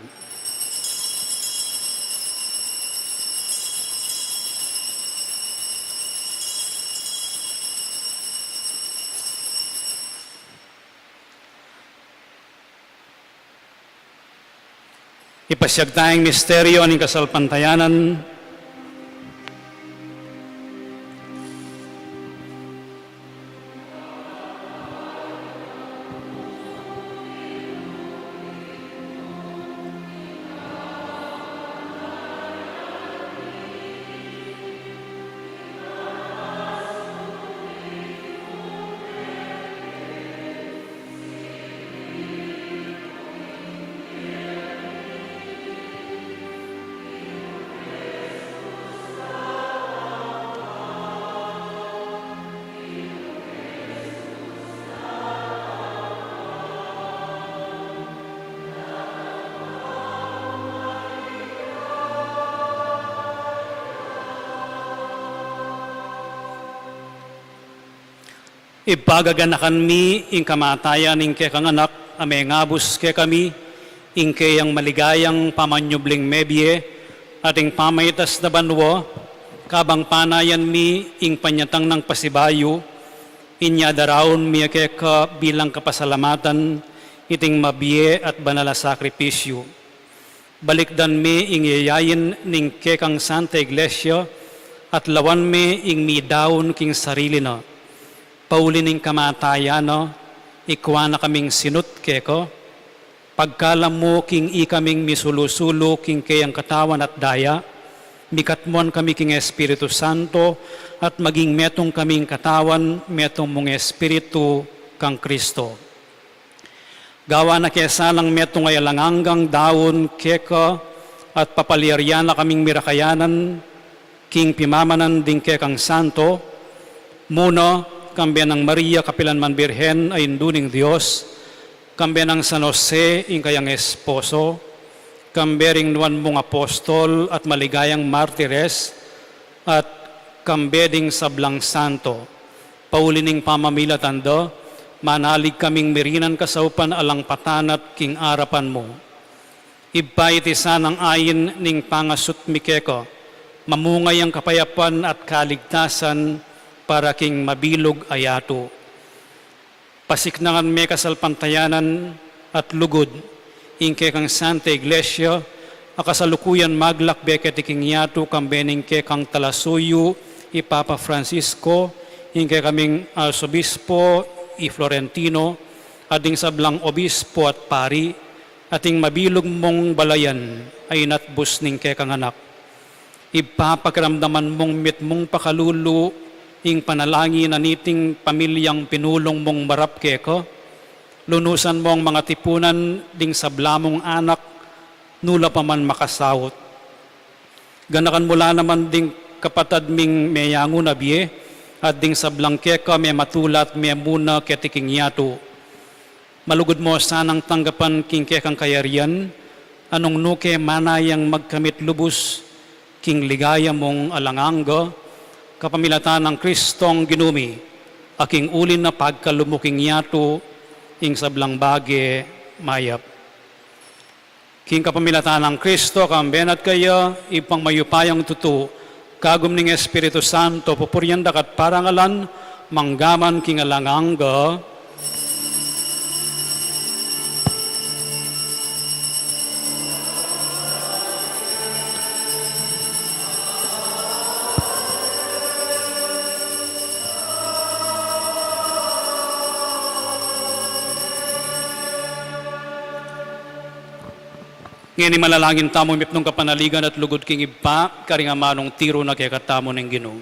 Speaker 9: Ipasyag tayong misteryo ng kasalpantayanan. Ipagaganakan mi ing kamatayan ing ke kang anak, ame ngabus ke kami, ing ke yang maligayang pamanyubling mebye, ating pamaitas na banwo, kabang panayan mi ing panyatang ng pasibayo, inya daraon mi ke ka bilang kapasalamatan, iting mabye at banala sakripisyo. Balikdan mi ing yayayin ning ke kang Santa Iglesia, at lawan mi ing mi daon king sarili na. Paulining kamatayano, ikwa na kaming sinut keko, pagkalam mo king ikaming misulusulo king kayang katawan at daya, mikatmon kami king Espiritu Santo, at maging metong kaming katawan, metong mong Espiritu kang Kristo. Gawa na kesalang metong ay langanggang daon keko, at papaliaryan na kaming mirakayanan, king pimamanan ding kekang Santo, muna, kambiyan ng Maria Kapilanman Birhen ay induning Diyos, kambiyan ng San Jose ing kayang esposo, kambering nuan mong apostol at maligayang martires, at kambeding sablang santo. Paulining pamamilatando, manalig kaming mirinan kasaupan alang patanat king arapan mo. Ibay iti sanang ayin ning pangasut mikeko, mamungay ang kapayapan at kaligtasan, para king mabilog ayato. Pasiknangan me kasalpantayanan at lugod, ingke kang Santa Iglesia, akasalukuyan maglakbek at iking yato kambening ke kang Talasuyo, Ipapa Francisco, ingke kaming Arsobispo, Florentino, ading sablang obispo at pari, ating mabilog mong balayan ay natbus ning ke kang anak. Ipapakiramdaman mong mit mong pakalulu, ing panalangin na niting pamilyang pinulong mong marap keko, lunusan mo ang mga tipunan ding sablamong anak, nula pa man makasawot. Ganakan mula naman ding kapatad ming meyango na biye, at ding sablang keka may matulat may muna ketiking yato. Malugod mo sanang tanggapan king kekang kayarian, anong nuke manayang magkamit lubos, king ligaya mong alanganga, kapamilatan ng Kristong ginumi, aking ulin na pagkalumuking yato, ing sablang bage mayap. King kapamilatan ng Kristo, kambenat kaya, ipang mayupayang tutu, kagum ning Espiritu Santo, pupuryandak at parangalan, manggaman king alanganga, ngayon malalangin tamo mipnong kapanaligan at lugod king ipa, karingamanong tiro na kaya katamo ng Ginoo.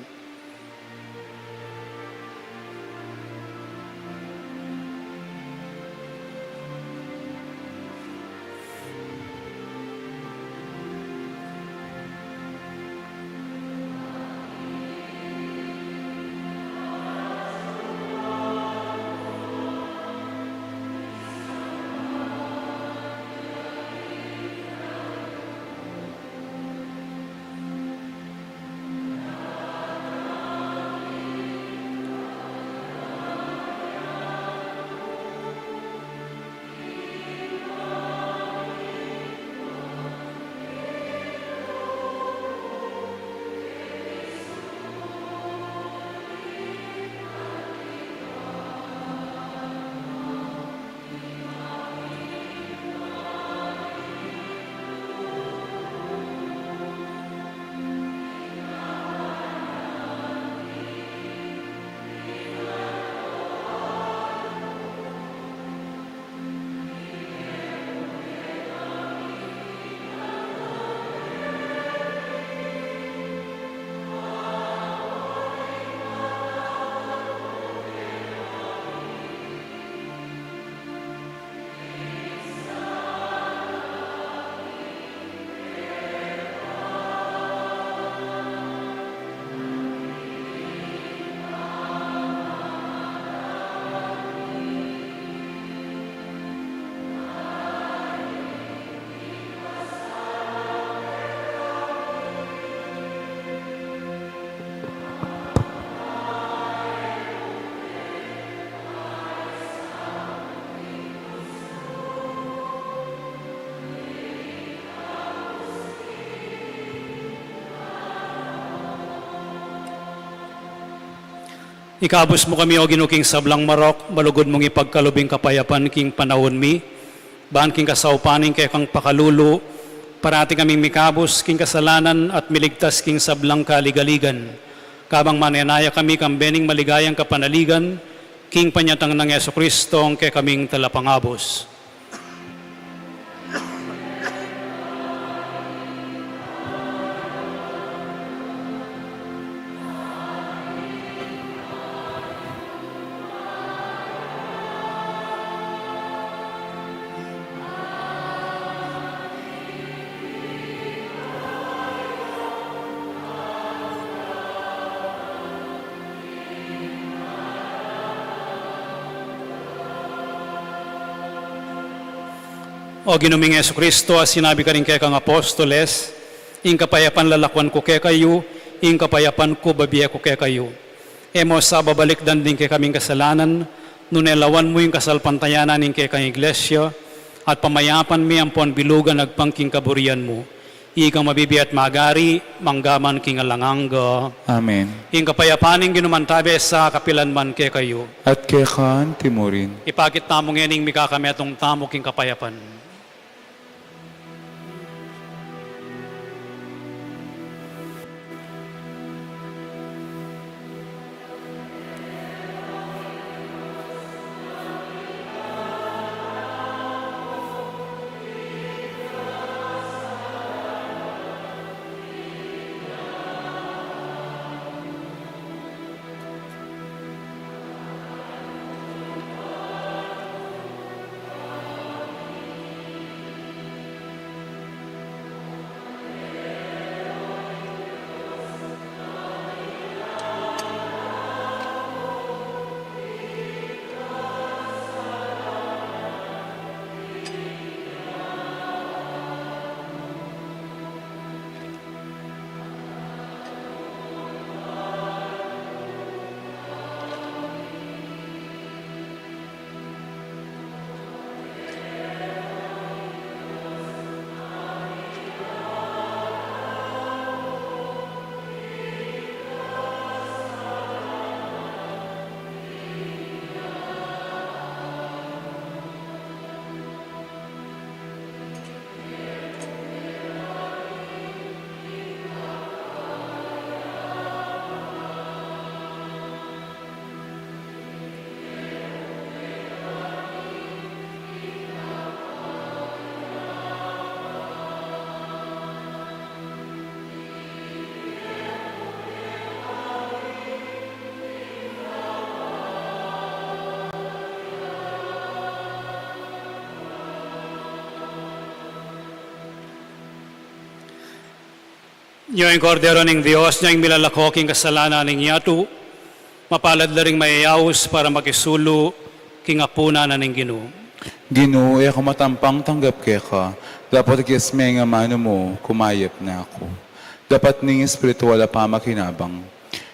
Speaker 9: Ikabos mo kami o ginuking sablang marok, balugod mong ipagkalubing kapayapan king panahon mi, baan king kasaupaning kay kang pakalulu, parati kaming mikabos king kasalanan at miligtas king sablang kaligaligan. Kabang mananaya kami kambening maligayang kapanaligan, king panyatang ng Yeso Kristo kay kaming talapangabos. O ginuming Yesu Kristo, as sinabi ka rin kay kang apostoles, ing kapayapan lalakwan ko kay kayo, ing kapayapan ko babiya ko kay kayo. Emo sa babalik din kay kaming kasalanan, nunelawan mo yung kasalpantayanan ing kay kang iglesia, at pamayapan mi ang puan bilugan nagpangking kaburian mo. Ikang mabibiat magari, manggaman king alanganga.
Speaker 4: Amen.
Speaker 9: Ing kapayapaning ginumantabe sa kapilanman kay kayo.
Speaker 4: At kay kan timurin.
Speaker 9: Ipakit tamong yaning mikakametong tamo king kapayapan. Yung kordero ng Diyos niya yung milalakoking kasalanan ng yatu, mapalad na ring mayayaws para makisulo king apuna na ng Ginoo.
Speaker 4: Ginoo, ako matampang tanggap kay ka. Dapat ikis may nga mano mo, kumayap na ako. Dapat ning espiritual pa makinabang.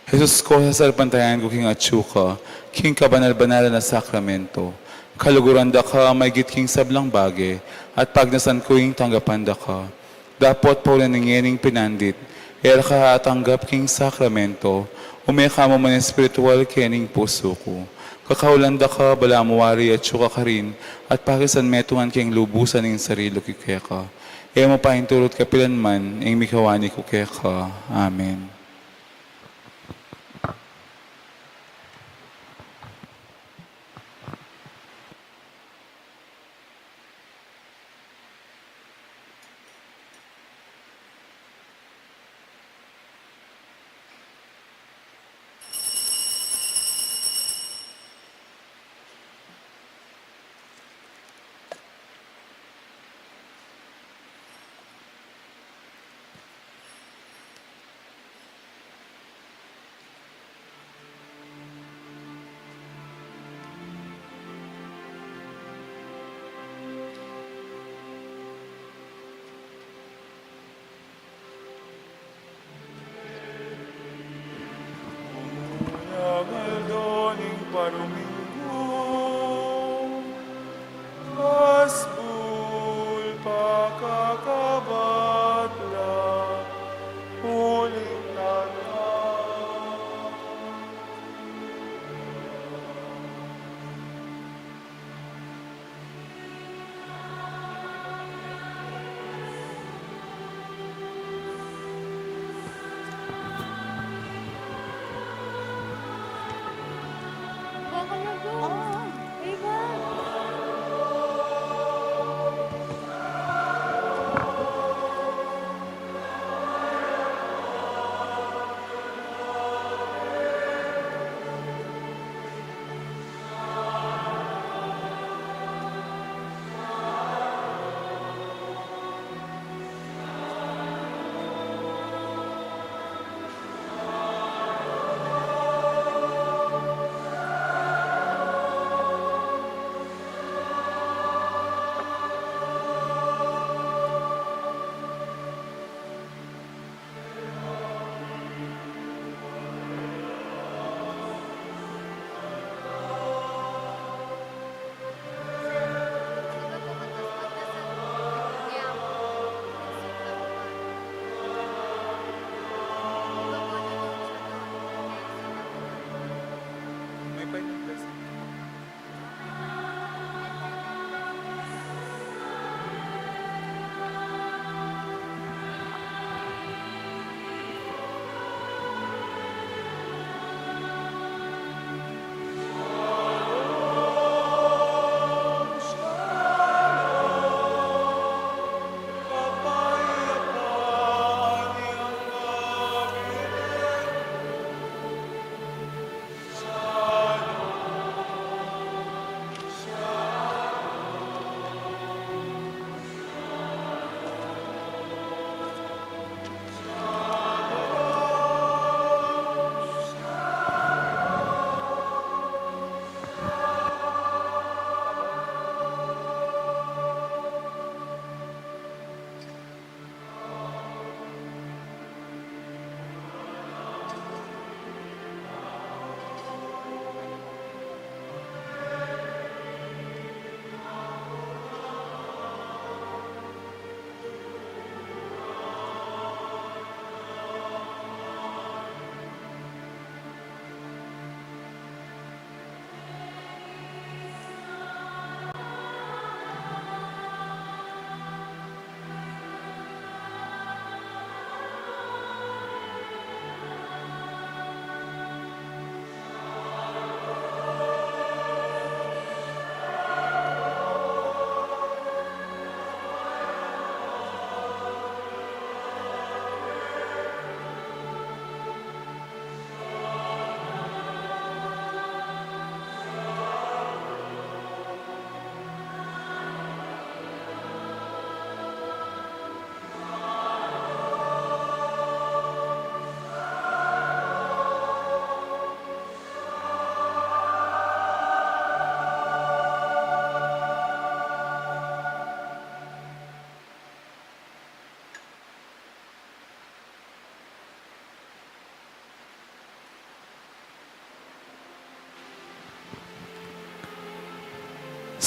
Speaker 4: Jesus ko, sa salpantayan ko king atsuka, king kabanal-banal na sakramento. Kaluguran da ka, may king sablang bagay, at pagnasan ko yung tanggapan da ka. Dapat po na nangyaning pinandit, era ka tanggap king sakramento, umeka mo man espiritual kening puso ko. Kakaulan da ka, balamuwari at suka ka rin, at pakisan metuhan king lubusan ng sarilo kikeka. E mo pa turot kapilan man, ang mikawani ko keka. Amen.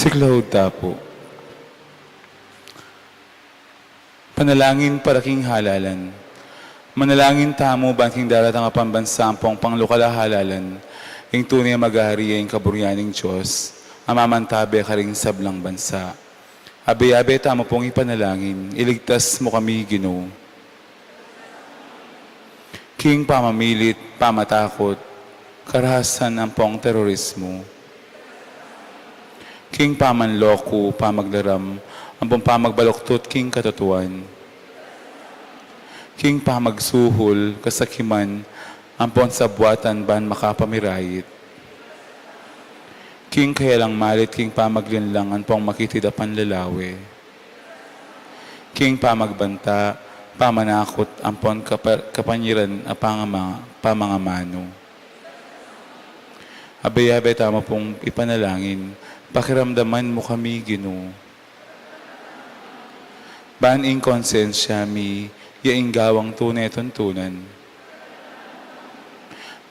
Speaker 4: Siklahod tapo. Panalangin para king halalan. Manalangin tamo banking daratang pambansampong panglukala halalan. Ing tunay magahari ang kaburyaning Diyos. Amamantabe ka rin sablang bansa. Abe-abe tamo pong ipanalangin. Iligtas mo kami, Ginoo. King pamamilit, pamatakot, karahasan ang pong terorismo. King pamanloko, pamaglaram, ang pong pamagbaloktot, king katotohan. King pamagsuhol, kasakiman, ang pong sabwatan, ban makapamirayit. King kaya lang malit, king pamaglinlang, ang pong makitidapan lalawe. King pamagbanta, pamanakot, ang pong kapanyiran, ang pamangamano. Abay-abay tama pong ipanalangin, pakiramdaman mo kami, Ginoo. Ban ing konsensya mi, yaing gawang tunay tuntunan.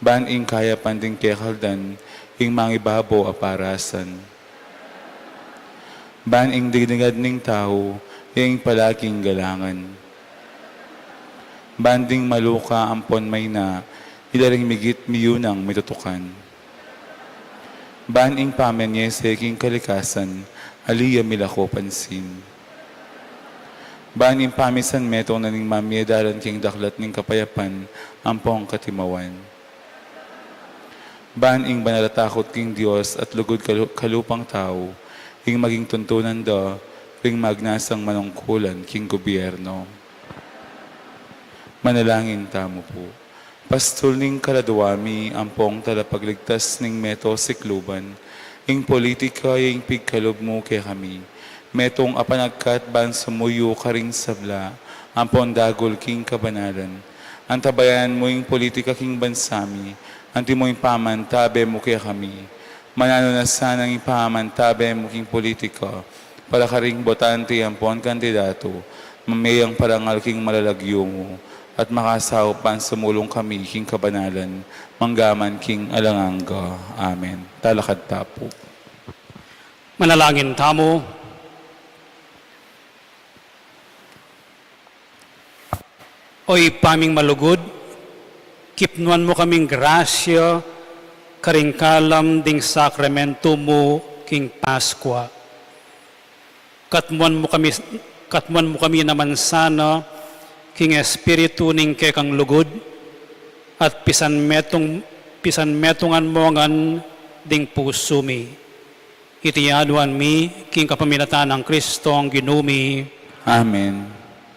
Speaker 4: Ban ing kaya panding kekaldan, ing mangibabo aparasan. Ban ing dignidad ning tao, yaing palaging galangan. Banding maluka ampon may na, ilaring migit miyunang mitutukan. Ban ing pamenyese king kalikasan, aliya milako pansin. Ban ing pamisan metong naning mamiedaran king daklat ning kapayapan, ampong katimawan. Ban ing banalatakot king Dios at lugod kalupang tao, ing maging tuntunan do, ing magnasang manungkulan king gobyerno. Manalangin tamo po. Pastol ning kaladuami, ampong talapagligtas ning meto sikluban, ing politika ing pigkalob mo kay kami. Metong apanagkat ban sumuyo karing sabla, ampon dagol king kabanalan. Antabayan mo ing politika king bansami, anti mo ing pamantabe mo kay kami. Manano na sanang ipamantabe mo king politika, para karing botante ampon kandidato, mamayang parangal king malalagyo mo, at makasaw pan sumulong kami king kabanalan, manggaman king alanganga. Amen. Talakad tapo.
Speaker 9: Manalangin tamo. Oy paming malugod, kipnuan mo kaming grasya, karingkalam ding sakramento mo king Paskwa. Katmuan mo kami naman sana, king espiritu ning kekang lugod, at pisan metungan mo ngan ding puso mi. Itiyaduan mi, king kapamilatan ng Kristo ang ginumi.
Speaker 4: Amen.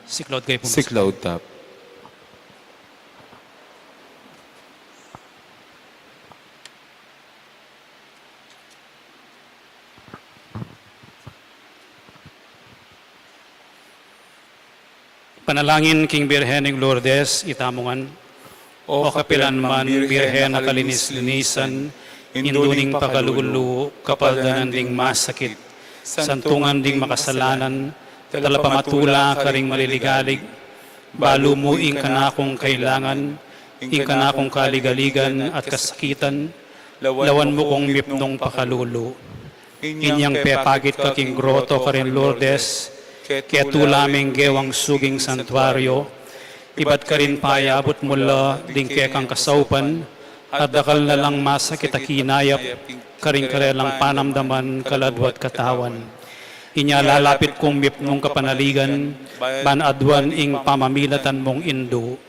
Speaker 9: Siklod kayo po.
Speaker 4: Siklahod tap.
Speaker 9: Panalangin king Birhening Lourdes, itamungan. O kapilan man, Birhen na kalinis-linisan, induning pakalululo, kapaldanan ding masakit, santungan ding makasalanan, talapamatula ka ring maliligalig, balo mo ing kanakong kailangan, ing kanakong kaligaligan at kasakitan, lawan mo kong mipnong pakalulo. Inyang pepagit ka king groto ka rin Lourdes, kaya tulaming gewang suging santuaryo, iba't ka rin payabot mula ding kekang kasaupan, at dakal na lang masakit akinayap, karing karelang panamdaman kaladwat katawan. Inya lalapit kong mipnong kapanaligan, banadwan ing pamamilatan mong indo.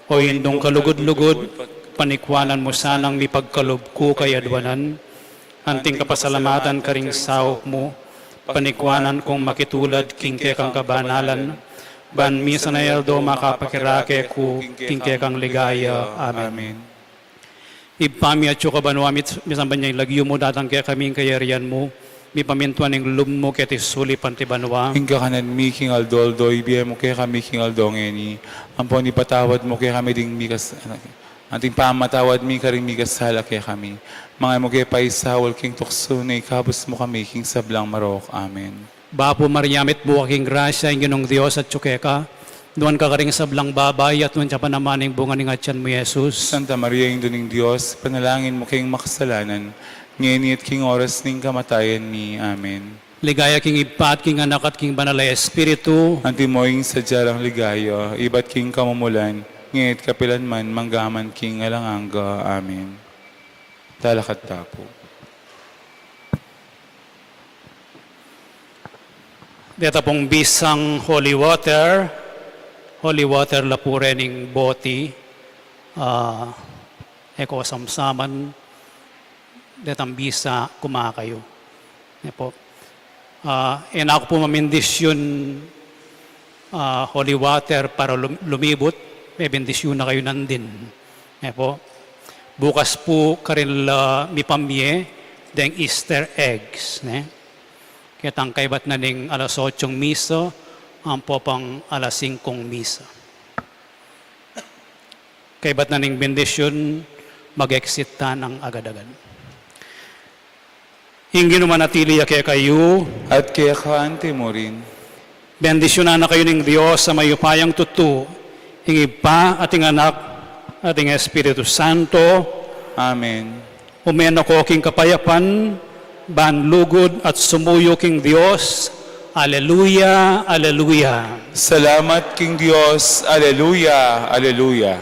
Speaker 9: O indong kalugod-lugod, panikwanan mo sanang mipagkalob ko kay adwanan, anting kapasalamatan karing sawok mo, panikwanan kong makitulad king kekang kabanalan, ban misa na yaldo makapakirake ko king kekang ligaya. Amen. Ipami at ka banwamit, misan ba niya'y lagyo mo datang kaya kaming kayarian mo, mi pamintuan ng lum mo kaya tisuli panti banwa.
Speaker 4: Hingga kanan mi king aldoldo, ibigay mo kaya kami king aldongeni, ampon ipatawad mo kaya kami ding mikas, anting pamatawad mi karing migasala kaya kami. Mga mo kaya paisawal king tukso na ikabos mo kami king sablang marok. Amen.
Speaker 9: Bapo Mariamit buwa king grasya, ang ginong Diyos at tsukeka, Doon ka karing sablang babay at doon siya pa naman yung bunga ng atyan mo, Jesus.
Speaker 4: Santa Maria, Ingdo ng Diyos, panalangin mo kayong makasalanan, ngayon at king oras ning kamatayan ni. Amen.
Speaker 9: Ligaya king ipat, king anak at king banal na Espiritu.
Speaker 4: Antimoing sa jarang ligayo, iba't king kamumulan, ngayon at kapilanman, manggaman king alanganga. Amen. Talakat tapo.
Speaker 9: Dito pong bisang holy water lapure ning boti, eko samsaman, detang bisa kumakayo. Po. Ako po mamindisyon holy water para lumibot, may bendisyon na kayo nandin. Po. Bukas po karil mi pamye, deng Easter eggs. Kaya tangkay ba't na ning alas 8 miso, ang po pang alas 5 misa. Kaya ba't na ning bendisyon, mag-exit ta ng agad-agad. Hinggin naman natili kaya kayo,
Speaker 4: At kaya kaante mo rin.
Speaker 9: bendisyonan na kayo ng Diyos sa mayupayang tutu, hingib pa ating anak, ating Espiritu Santo,
Speaker 4: Amen.
Speaker 9: umeno ko king kapayapan, banlugod at sumuyo king Diyos. Aleluya, aleluya.
Speaker 4: Salamat King Diyos. Aleluya, aleluya.